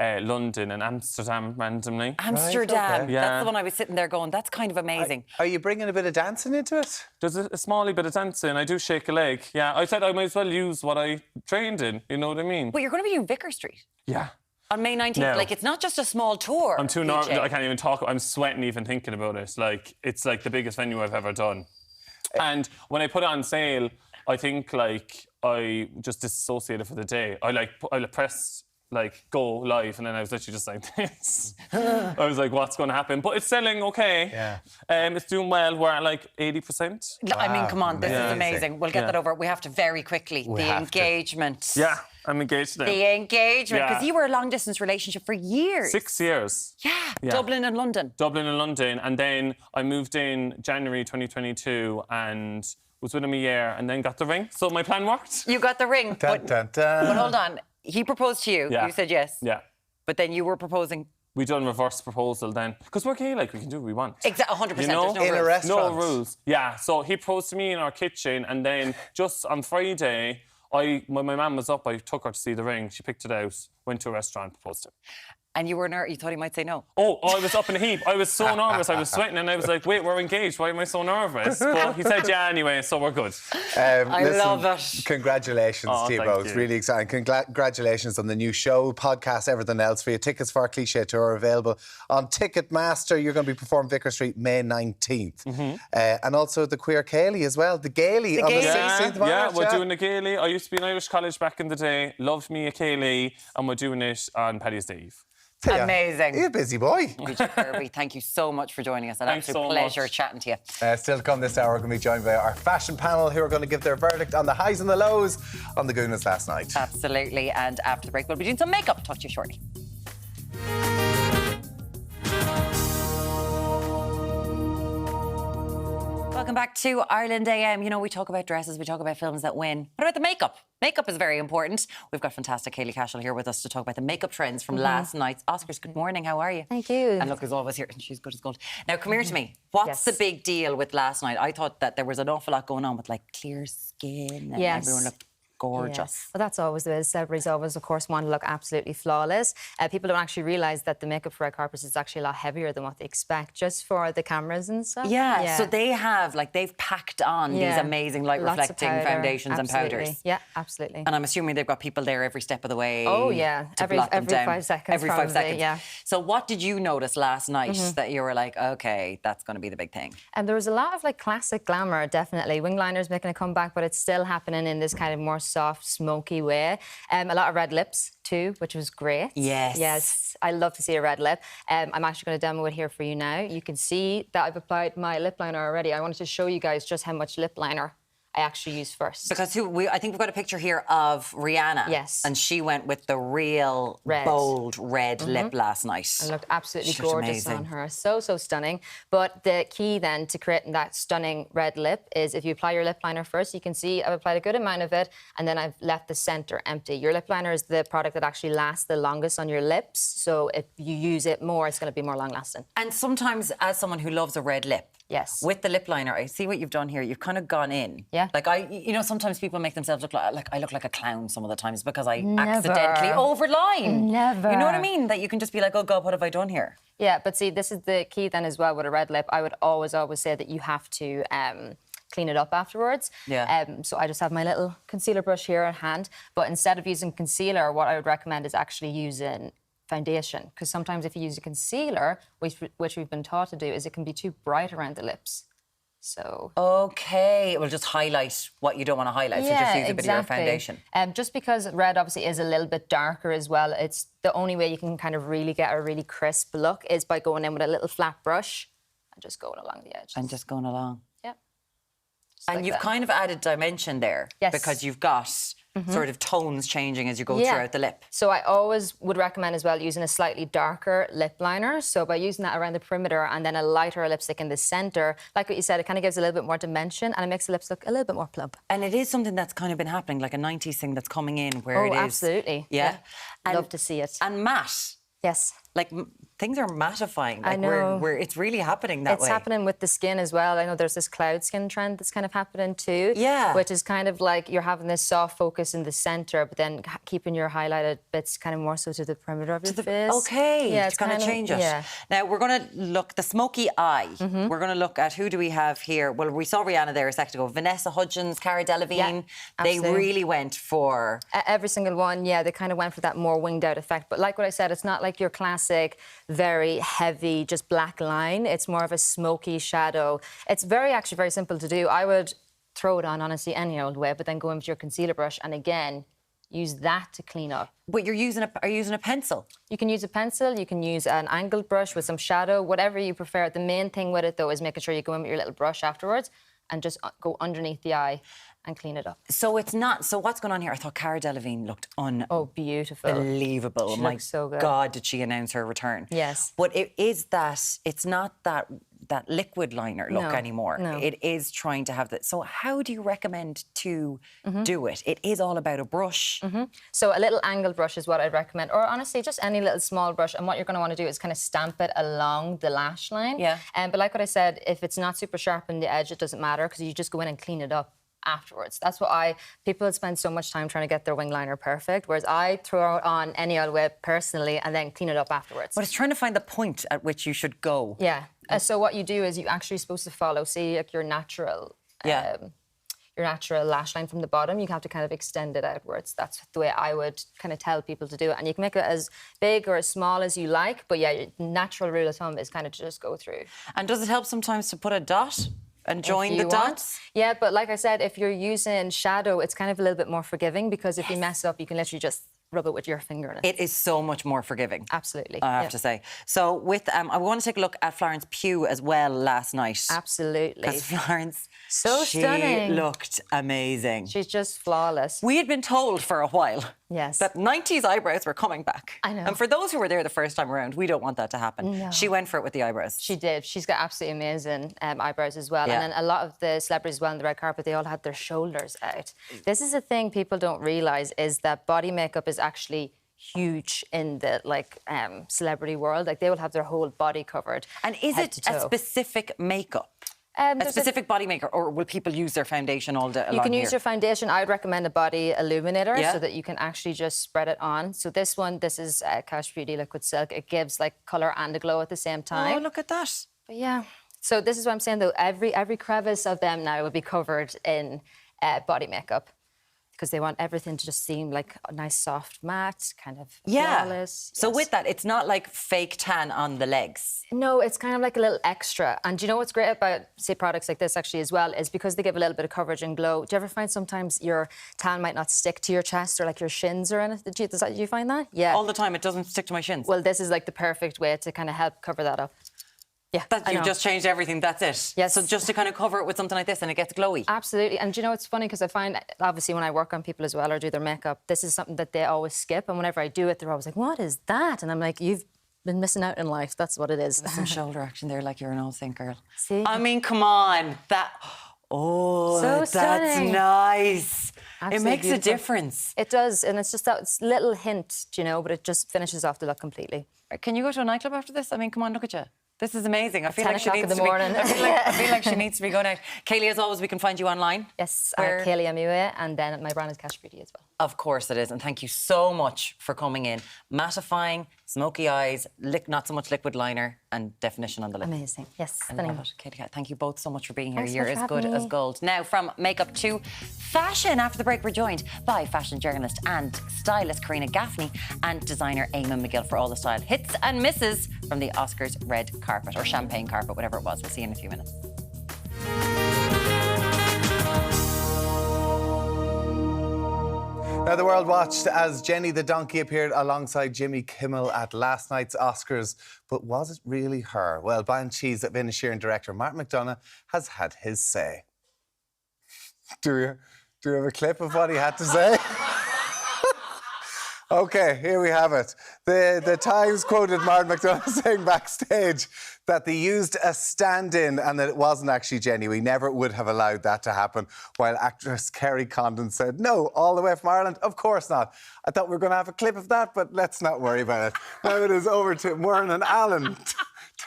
London and Amsterdam randomly. Amsterdam, Right, okay. that's the one I was sitting there going, that's kind of amazing. Are you bringing a bit of dancing into it? There's a smally bit of dancing. I do shake a leg. Yeah, I said I might as well use what I trained in, you know what I mean? But you're going to be doing Vicar Street. Yeah. On May 19th, No. like it's not just a small tour. I'm too nervous, I can't even talk, I'm sweating even thinking about it. Like, it's like the biggest venue I've ever done. And when I put it on sale, I think like I just disassociated for the day. I pressed like go live, and then I was literally just like this. I was like, what's going to happen? But it's selling okay. Yeah. It's doing well. We're at like 80%. I mean, come on, this is amazing. We'll get that over. We have to very quickly. The engagement. Yeah, I'm engaged now. The engagement, because you were a long-distance relationship for years. 6 years. Yeah, Dublin and London. Dublin and London. And then I moved in January 2022 and was with him a year and then got the ring. So my plan worked. You got the ring. Dun, dun, dun. But hold on. He proposed to you. Yeah. You said yes. Yeah. But then you were proposing. We done reverse proposal then. Because we're gay, like, we can do what we want. Exactly, 100%. You know? There's no in rules. a restaurant. No rules. Yeah, so he proposed to me in our kitchen, and then just on Friday, when my mum was up, I took her to see the ring. She picked it out, went to a restaurant, proposed to him. And you were you thought he might say no. Oh, I was up in a heap. I was so nervous. I was sweating, and I was like, wait, we're engaged. Why am I so nervous? But he said yeah anyway, so we're good. I love it. Congratulations to you thank both. you. Really exciting. Congratulations on the new show, podcast, everything else for you. Tickets for our Cliche Tour are available on Ticketmaster. You're going to be performing Vicar Street May 19th. And also the Queer Ceilidh as well. The Gailey on the 16th of March. Yeah, we're doing the Gailey. I used to be in Irish college back in the day. Loved me a Ceilidh, and we're doing it on Paddy's Day Eve. Amazing. You're a busy boy. PJ Kirby, thank you so much for joining us. An Thanks absolute so pleasure much. chatting to you. Still to come this hour, we're going to be joined by our fashion panel who are going to give their verdict on the highs and the lows on the Gooners last night. Absolutely. And after the break, we'll be doing some makeup. Talk to you shortly. Welcome back to Ireland AM. You know, we talk about dresses, we talk about films that win. What about the makeup? Makeup is very important. We've got fantastic Keilidh Cashell here with us to talk about the makeup trends from last night's Oscars. Good morning, how are you? Thank you. And look, as always here, she's good as gold. Now, come here to me. What's the big deal with last night? I thought that there was an awful lot going on with, like, clear skin and everyone looked gorgeous. Yes. Well, that's always the way. Celebrities always, of course, want to look absolutely flawless. People don't actually realise that the makeup for red carpets is actually a lot heavier than what they expect, just for the cameras and stuff. Yeah, so they have, like, they've packed on these amazing light-reflecting foundations and powders. Yeah, absolutely. And I'm assuming they've got people there every step of the way. Oh, yeah. Every blot them down. 5 seconds. Every 5 probably, seconds. yeah. So what did you notice last night that you were like, OK, that's going to be the big thing? And there was a lot of, like, classic glamour, definitely. Wing liner's making a comeback, but it's still happening in this kind of more soft, smoky way. A lot of red lips too, which was great. Yes. Yes, I love to see a red lip. I'm actually going to demo it here for you now. You can see that I've applied my lip liner already. I wanted to show you guys just how much lip liner I actually use first. Because I think we've got a picture here of Rihanna. Yes. And she went with the real bold red lip last night. And looked absolutely She looked gorgeous amazing. on her. So, so stunning. But the key then to creating that stunning red lip is if you apply your lip liner first, you can see I've applied a good amount of it and then I've left the centre empty. Your lip liner is the product that actually lasts the longest on your lips. So if you use it more, it's going to be more long lasting. And sometimes, as someone who loves a red lip, yes, with the lip liner, I see what you've done here. You've kind of gone in. Yeah. Like sometimes people make themselves look like I look like a clown some of the times because I Never. accidentally overline. Never. You know what I mean? That you can just be like, oh God, what have I done here? Yeah, but see, this is the key then as well with a red lip. I would always say that you have to clean it up afterwards. Yeah. So I just have my little concealer brush here at hand. But instead of using concealer, what I would recommend is actually using foundation. Because sometimes if you use a concealer, which we've been taught to do, is it can be too bright around the lips. So okay, it will just highlight what you don't want to highlight. So just use a bit of your foundation. Just because red obviously is a little bit darker as well, it's the only way you can kind of really get a really crisp look is by going in with a little flat brush and just going along the edge. And just going along. Yep. And like you've that. kind of added dimension there. Yes. Because you've got sort of tones changing as you go throughout the lip. So I always would recommend as well using a slightly darker lip liner. So by using that around the perimeter and then a lighter lipstick in the centre, like what you said, it kind of gives a little bit more dimension and it makes the lips look a little bit more plump. And it is something that's kind of been happening, like a 90s thing that's coming in where it is. Absolutely. Yeah. And, love to see it. And matte. Yes. Like things are mattifying. Like I know. it's really happening that way. It's happening with the skin as well. I know there's this cloud skin trend that's kind of happening too. Yeah. Which is kind of like you're having this soft focus in the centre, but then keeping your highlighted bits kind of more so to the perimeter of your face. Okay, Yeah, to kind of change it. Yeah. Now, we're going to look, the smoky eye. We're going to look at who do we have here. Well, we saw Rihanna there a second ago. Vanessa Hudgens, Cara Delevingne. Yeah, they absolutely. really went for... Every single one, yeah, they kind of went for that more winged out effect. But like what I said, it's not like your classic, very heavy, just black line. It's more of a smoky shadow. It's actually very simple to do. I would throw it on, honestly, any old way, but then go in with your concealer brush and again, use that to clean up. But are you using a pencil? You can use a pencil, you can use an angled brush with some shadow, whatever you prefer. The main thing with it, though, is making sure you go in with your little brush afterwards and just go underneath the eye and clean it up. So it's not... So what's going on here? I thought Cara Delevingne looked beautiful. Unbelievable. She My looks so good. God, did she announce her return. Yes. But it is that... It's not that liquid liner look No, anymore. no. It is trying to have that. So how do you recommend to do it? It is all about a brush. So a little angled brush is what I'd recommend, or honestly, just any little small brush. And what you're going to want to do is kind of stamp it along the lash line. Yeah. But like what I said, if it's not super sharp in the edge, it doesn't matter because you just go in and clean it up afterwards. That's what people spend so much time trying to get their wing liner perfect, whereas I throw it on any old way personally and then clean it up afterwards. But it's trying to find the point at which you should go. Yeah. So what you do is you actually supposed to follow, see, like your natural lash line from the bottom. You have to kind of extend it outwards. That's the way I would kind of tell people to do it. And you can make it as big or as small as you like. But yeah, your natural rule of thumb is kind of to just go through. And does it help sometimes to put a dot and join the dots? Yeah, but like I said, if you're using shadow, it's kind of a little bit more forgiving because if you mess up, you can literally just rub it with your finger in it. It is so much more forgiving. Absolutely. I have to say. So with I want to take a look at Florence Pugh as well last night. Absolutely. Because Florence, she stunning. looked amazing. She's just flawless. We had been told for a while that 90s eyebrows were coming back. I know. And for those who were there the first time around, we don't want that to happen. No. She went for it with the eyebrows. She did. She's got absolutely amazing eyebrows as well. Yeah. And then a lot of the celebrities as well on the red carpet, they all had their shoulders out. This is a thing people don't realise is that body makeup is actually huge in the celebrity world. Like they will have their whole body covered. And is head it to toe. a specific makeup? A specific body maker, or will people use their foundation all day? You can use your foundation. I'd recommend a body illuminator Yeah. so that you can actually just spread it on. So this is Cash Beauty Liquid Silk. It gives like colour and a glow at the same time. Oh, look at that. But yeah. So this is what I'm saying though. Every crevice of them now will be covered in body makeup. because they want everything to just seem like a nice soft matte, kind of Yeah. flawless. So with that, it's not like fake tan on the legs. No, it's kind of like a little extra. And do you know what's great about, say, products like this actually as well, is because they give a little bit of coverage and glow. Do you ever find sometimes your tan might not stick to your chest or like your shins or anything? Do you find that? Yeah. All the time, it doesn't stick to my shins. Well, this is like the perfect way to kind of help cover that up. Yeah, You've just changed everything, that's it. Yes. So just to kind of cover it with something like this and it gets glowy. Absolutely. And do you know, it's funny because I find, obviously, when I work on people as well or do their makeup, this is something that they always skip. And whenever I do it, they're always like, what is that? And I'm like, you've been missing out in life. That's what it is. There's some shoulder action there, like you're an old think girl. See? I mean, come on. Oh, So that's stunning. nice. Absolutely it makes beautiful. a difference. It does. And it's just that little hint, do you know, but it just finishes off the look completely. Can you go to a nightclub after this? I mean, come on, look at you. This is amazing. I feel 10 like she o'clock in needs the to morning. be. I feel like she needs to be going out. Keilidh, as always, we can find you online. Yes, Where? Keilidh MUA, and then my brand is Cash Beauty as well. Of course it is, and thank you so much for coming in. Mattifying, smoky eyes, not so much liquid liner, and definition on the lip. Amazing. Yes, I stunning. love it. Keilidh, thank you both so much for being here. Thanks so You're much as for good having as me. gold. Now, from makeup to fashion. After the break, we're joined by fashion journalist and stylist Karina Gaffney and designer Eamon McGill for all the style hits and misses from the Oscars red carpet, or champagne carpet, whatever it was. We'll see you in a few minutes. Now, the world watched as Jenny the Donkey appeared alongside Jimmy Kimmel at last night's Oscars. But was it really her? Well, Banshees at Inisherin director Martin McDonagh has had his say. Do you have a clip of what he had to say? OK, here we have it. The Times quoted Martin McDonagh saying backstage that they used a stand-in and that it wasn't actually Jenny. We never would have allowed that to happen. While actress Kerry Condon said, no, all the way from Ireland? Of course not. I thought we were going to have a clip of that, but let's not worry about it. Now it is over to Muireann and Alan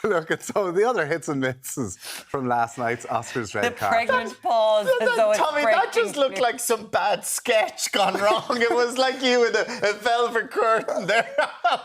to look at some of the other hits and misses from last night's Oscars red carpet. Pregnant pause. as though it's Tommy, that breaking just looked like some bad sketch gone wrong. It was like you with a velvet curtain there.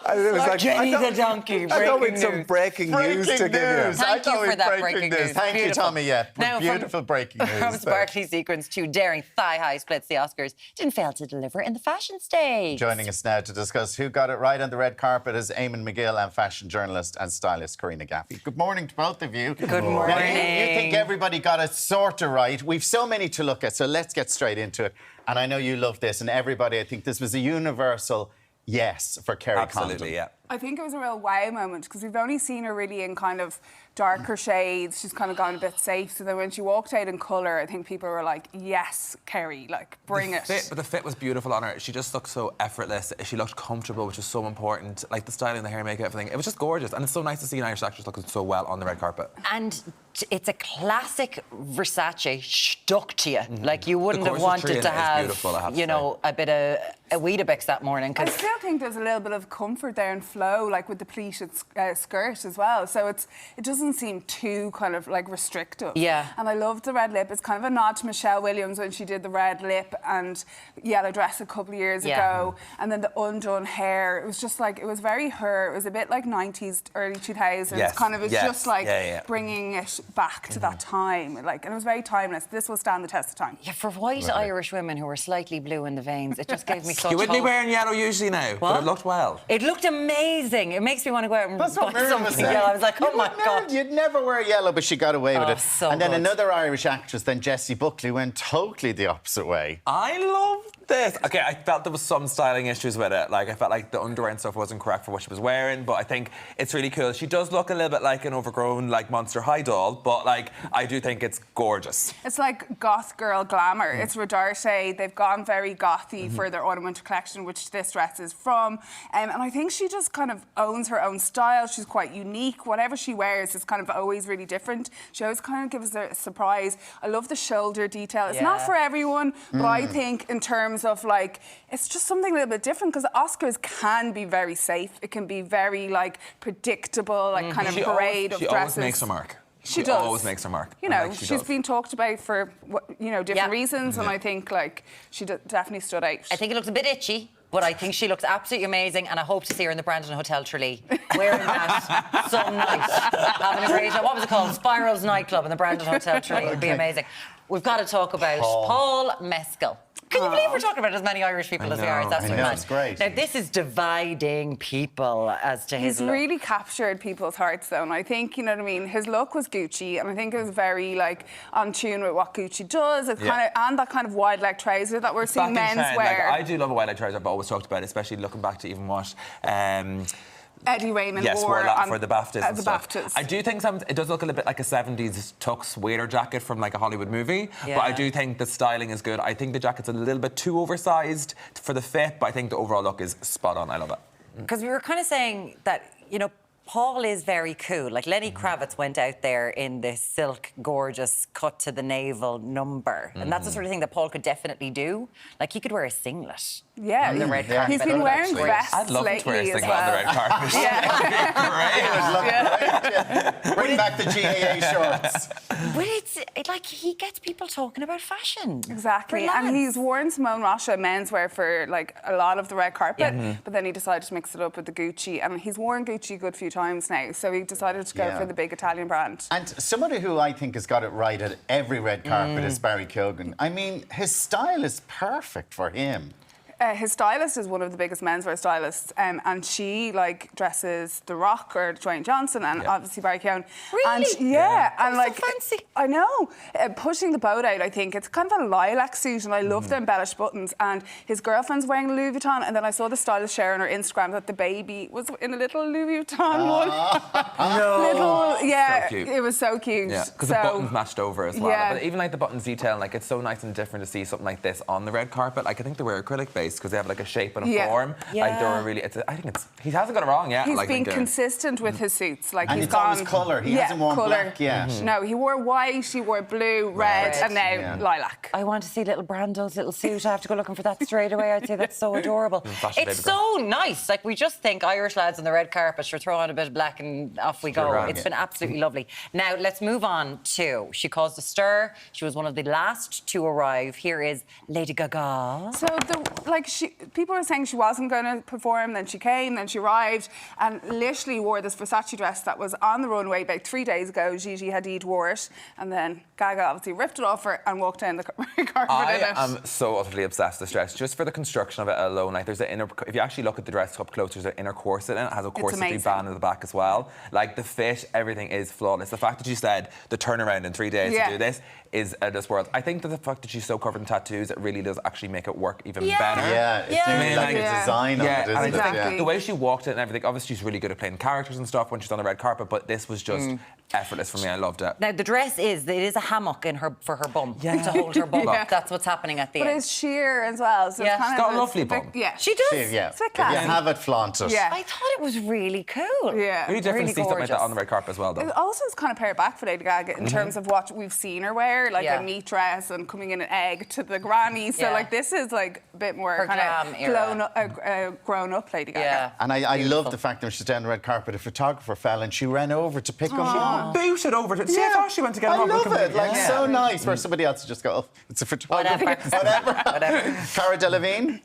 It was Jenny the Donkey. I thought we Breaking had some news. breaking news to give you. Thank you for that breaking news. Thank you, Beautiful. Tommy. Yeah, Now, beautiful breaking news. From there. sparkly sequins to daring thigh-high splits, the Oscars didn't fail to deliver in the fashion stage. Joining us now to discuss who got it right on the red carpet is Eamon McGill and fashion journalist and stylist Karina Gaffney. Good morning to both of you. Good morning. Now, you think everybody got it sort of right. We've so many to look at, so let's get straight into it. And I know you love this, and everybody, I think this was a universal yes for Kerry Condon. Absolutely, yeah. I think it was a real wow moment because we've only seen her really in kind of darker shades. She's kind of gone a bit safe. So then when she walked out in colour, I think people were like, yes, Kerry, like, bring it. But the fit was beautiful on her. She just looked so effortless. She looked comfortable, which is so important. Like the styling, the hair, makeup, everything. It was just gorgeous. And it's so nice to see an Irish actress looking so well on the red carpet. And it's a classic Versace stuck to you. Like you wouldn't have corset wanted to train is have, beautiful, I have to you know, a bit of a Weetabix that morning. I 'cause still think there's a little bit of comfort there and flow, like with the pleated skirt as well. So it doesn't seem too kind of like restrictive. Yeah. And I loved the red lip. It's kind of a nod to Michelle Williams when she did the red lip and yellow dress a couple of years ago. And then the undone hair. It was just like, it was very her. It was a bit like 90s, early 2000s. Yes, Kind of, it's yes. just like Yeah. bringing it back to that time. Like, and it was very timeless. This will stand the test of time. Yeah, for white Irish women who were slightly blue in the veins, it just gave me such You wouldn't be hope. wearing yellow usually now, What? but it looked well. It looked amazing. It makes me want to go out and That's what buy Miriam was something. saying. Yeah, I was like, oh my God. You'd never wear yellow, but she got away with Oh, it. so and then good. another Irish actress, then Jessie Buckley, went totally the opposite way. I loved this. Okay, I felt there was some styling issues with it. Like, I felt like the underwear and stuff wasn't correct for what she was wearing, but I think it's really cool. She does look a little bit like an overgrown, like, Monster High doll, but, like, I do think it's gorgeous. It's like goth girl glamour. It's Rodarte. They've gone very gothy for their autumn-winter collection, which this dress is from. And I think she just kind of owns her own style. She's quite unique. Whatever she wears is kind of always really different. She always kind of gives her a surprise. I love the shoulder detail. It's not for everyone, but I think in terms of, like, it's just something a little bit different because the Oscars can be very safe. It can be very, like, predictable, like, kind of parade of dresses. She always makes her mark. She does. always makes her mark. You know, Like, she she's does. been talked about for, different reasons, and I think, like, she definitely stood out. I think it looks a bit itchy, but I think she looks absolutely amazing, and I hope to see her in the Brandon Hotel Tralee wearing that some night, having a great time. What was it called? Spiral's nightclub in the Brandon Hotel Tralee. It would be amazing. We've got to talk about Paul Mescal. Can you believe we're talking about as many Irish people as we are? It's absolutely mad. It's great. Now, this is dividing people as to his He's look. really captured people's hearts, though, and I think, you know what I mean, his look was Gucci, and I think it was very, like, on tune with what Gucci does. It's kind of, and that kind of wide leg trouser that we're seeing men's wear. Like, I do love a wide leg trouser. I've always talked about it, especially looking back to even what Eddie Raymond wore wore a lot for the BAFTAs and the stuff. BAFTAs. I do think it does look a little bit like a 70s tux waiter jacket from like a Hollywood movie, but I do think the styling is good. I think the jacket's a little bit too oversized for the fit, but I think the overall look is spot on. I love it. Because we were kind of saying that, you know, Paul is very cool. Like Lenny Kravitz went out there in this silk, gorgeous, cut to the navel number. And that's the sort of thing that Paul could definitely do. Like he could wear a singlet. Yeah. On the red carpet. He's been wearing vests I'd love to wear a lately singlet as on the red well. carpet. Great. Bring back the GAA shorts. But it's like he gets people talking about fashion. Exactly. For And lads. he's worn Simone Roche menswear for like a lot of the red carpet, but then he decided to mix it up with the Gucci. And he's worn Gucci a good few times now, so he decided to go for the big Italian brand. And somebody who I think has got it right at every red carpet is Barry Keoghan. I mean, his style is perfect for him. His stylist is one of the biggest menswear stylists, and she like dresses The Rock or Dwayne Johnson, and obviously Barry Keoghan. Really? And and like so fancy. I know, pushing the boat out. I think it's kind of a lilac suit, and I love the embellished buttons. And his girlfriend's wearing Louis Vuitton, and then I saw the stylist share on her Instagram that the baby was in a little Louis Vuitton one. No. Yeah, So cute. it was so cute. Yeah, because the buttons matched over as well. Yeah. But even like the buttons detail, like it's so nice and different to see something like this on the red carpet. Like I think they were acrylic based because they have like a shape and a form. Like they were really. I think he hasn't got it wrong yet. He's like been consistent with his suits. Like And he's it's gone always colour. He hasn't worn black yet. No, he wore white, he wore blue, red, and now lilac. I want to see little Brando's little suit. I have to go looking for that straight away. I'd say that's so adorable. It's so nice. Like we just think Irish lads on the red carpet should throw on a bit of black and off we go. It's been absolutely lovely. Now let's move on to she caused a stir. She was one of the last to arrive. Here is Lady Gaga. So people were saying she wasn't going to perform, then she came, then she arrived, and literally wore this Versace dress that was on the runway about 3 days ago. Gigi Hadid wore it, and then Gaga obviously ripped it off her and walked down the carpet in it. I am so utterly obsessed with this dress, just for the construction of it alone. Like, there's an inner. If you actually look at the dress up close, there's an inner corset in it. It has a corsetry band at the back as well. Like the fit, everything is flawless. The fact that you said the turnaround in 3 days to do this is out of this world. I think that the fact that she's so covered in tattoos, it really does actually make it work even better. Yeah, it's nearly like a design on it, isn't and it? I think the way she walked it and everything, obviously she's really good at playing characters and stuff when she's on the red carpet, but this was just effortless for me. I loved it. Now the dress is a hammock for her bum to hold her bum up. That's what's happening at the But end. it's sheer as well, so it's kind She's got a lovely bum. Yeah, she does. Yeah. It's a bit If you classy. have it, flaunt it. Yeah. I thought it was really cool. Yeah. Really different to see something like that gorgeous. on the red carpet as well, though. It also is kind of pared back for Lady Gaga in terms of what we've seen her wear, like a neat dress and coming in an egg to the granny. So like this is like a bit more Her kind glam of grown up Lady Gaga. Yeah. And I love the fact that when she's down the red carpet, a photographer fell and she ran over to pick him up. Booted over to. See, I thought she went to get him I up. love it. Like, so nice. Where somebody else would just go, oh, it's a photographer. Whatever. Cara Delevingne.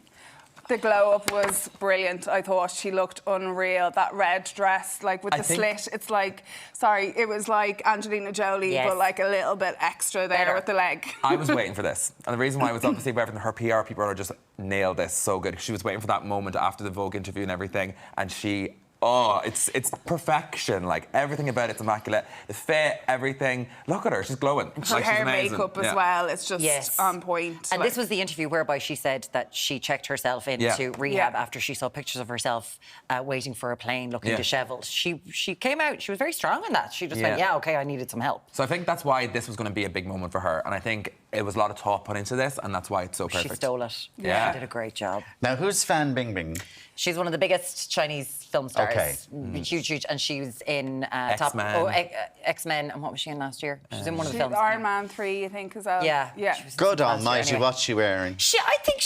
The glow up was brilliant. I thought she looked unreal. That red dress, like with the slit, it's like, it was like Angelina Jolie, but like a little bit extra there with the leg. I was waiting for this. And the reason why I was obviously everything, her PR people are just nailed this so good. She was waiting for that moment after the Vogue interview and everything. And she, it's perfection. Like everything about it's immaculate. The fit, everything. Look at her, she's glowing. Her Like, she's hair, amazing. makeup as well. It's just on point. And this was the interview whereby she said that she checked herself into rehab after she saw pictures of herself waiting for a plane, looking dishevelled. She came out. She was very strong in that. She just went, okay, I needed some help. So I think that's why this was going to be a big moment for her. And I think it was a lot of thought put into this, and that's why it's so perfect. She stole it. Yeah. She did a great job. Now, who's Fan Bingbing? She's one of the biggest Chinese film stars. Okay. Huge. And she was in X-Men. And what was she in last year? She was in one of the films. Iron Man 3, I think, as well. Yeah. Good almighty, what's she wearing? I think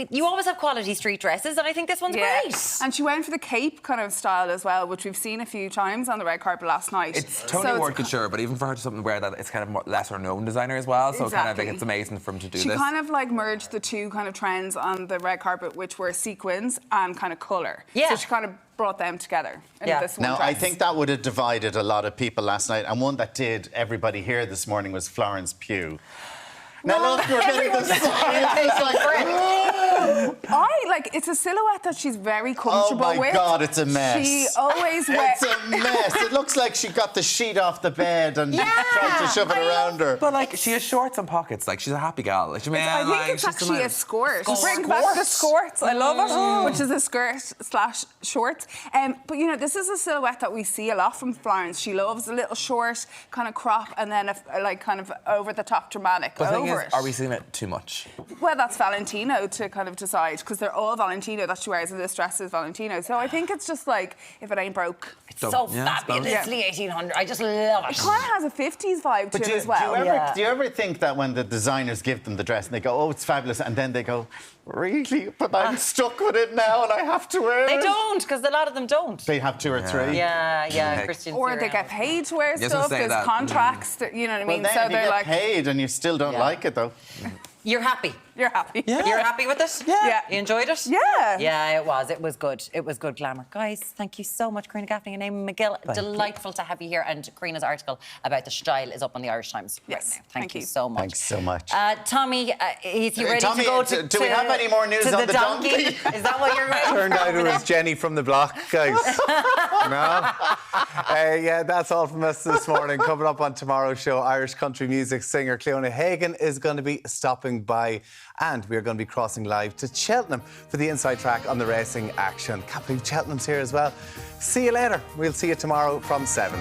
you always have quality street dresses, and I think this one's great. And she went for the cape kind of style as well, which we've seen a few times on the red carpet last night. It's Tony Ward Couture, but even for her to something wear that, it's kind of more lesser known designer as well. So kind of like it's amazing for him to do She this. kind of like merged the two kind of trends on the red carpet, which were sequins and kind of colour. Yeah. So she kind of brought them together in this one Now, dress. I think that would have divided a lot of people last night, and one that did everybody here this morning was Florence Pugh. Now look, we're getting the it's a silhouette that she's very comfortable with. Oh my God, it's a mess. She always wears... It's a mess. It looks like she got the sheet off the bed and tried to shove it around her. But like, she has shorts and pockets. Like, she's a happy gal. Like, I think it's actually a skirt. Bring back the skirts. I love it. Which is a skirt/shorts. But you know, this is a silhouette that we see a lot from Florence. She loves a little short kind of crop and then like kind of over the top dramatic over it. Are we seeing it too much? Well, that's Valentino to kind of decide, because they're all Valentino that she wears, and this dress is Valentino. So I think it's just like, if it ain't broke. It's so fabulously 1800. I just love it. It kind of has a 50s vibe to it as well. Do you ever think that when the designers give them the dress and they go, oh, it's fabulous, and then they go, really? But I'm stuck with it now and I have to wear it? They don't, because a lot of them don't. They have 2 or 3. Yeah. Christian. Or they get paid to wear stuff. There's contracts, that, you know what I mean? Well, then so you they're get like paid and you still don't like it, though. You're happy. You're happy. Yeah. You're happy with it? Yeah. You enjoyed it? Yeah. Yeah, it was. It was good. It was good glamour. Guys, thank you so much, Karina Gaffney and Eamon McGill. Delightful to have you here. And Karina's article about the style is up on the Irish Times right now. Thank you so much. Thanks so much. Tommy, is you ready Tommy, to go to... do we have any more news to on the donkey? Is that what you're ready Turned out it for? was Jenny from the block, guys. No? Yeah, that's all from us this morning. Coming up on tomorrow's show, Irish country music singer Cleona Hagan is going to be stopping by, and we are going to be crossing live to Cheltenham for the inside track on the racing action. Can't believe Cheltenham's here as well. See you later. We'll see you tomorrow from 7.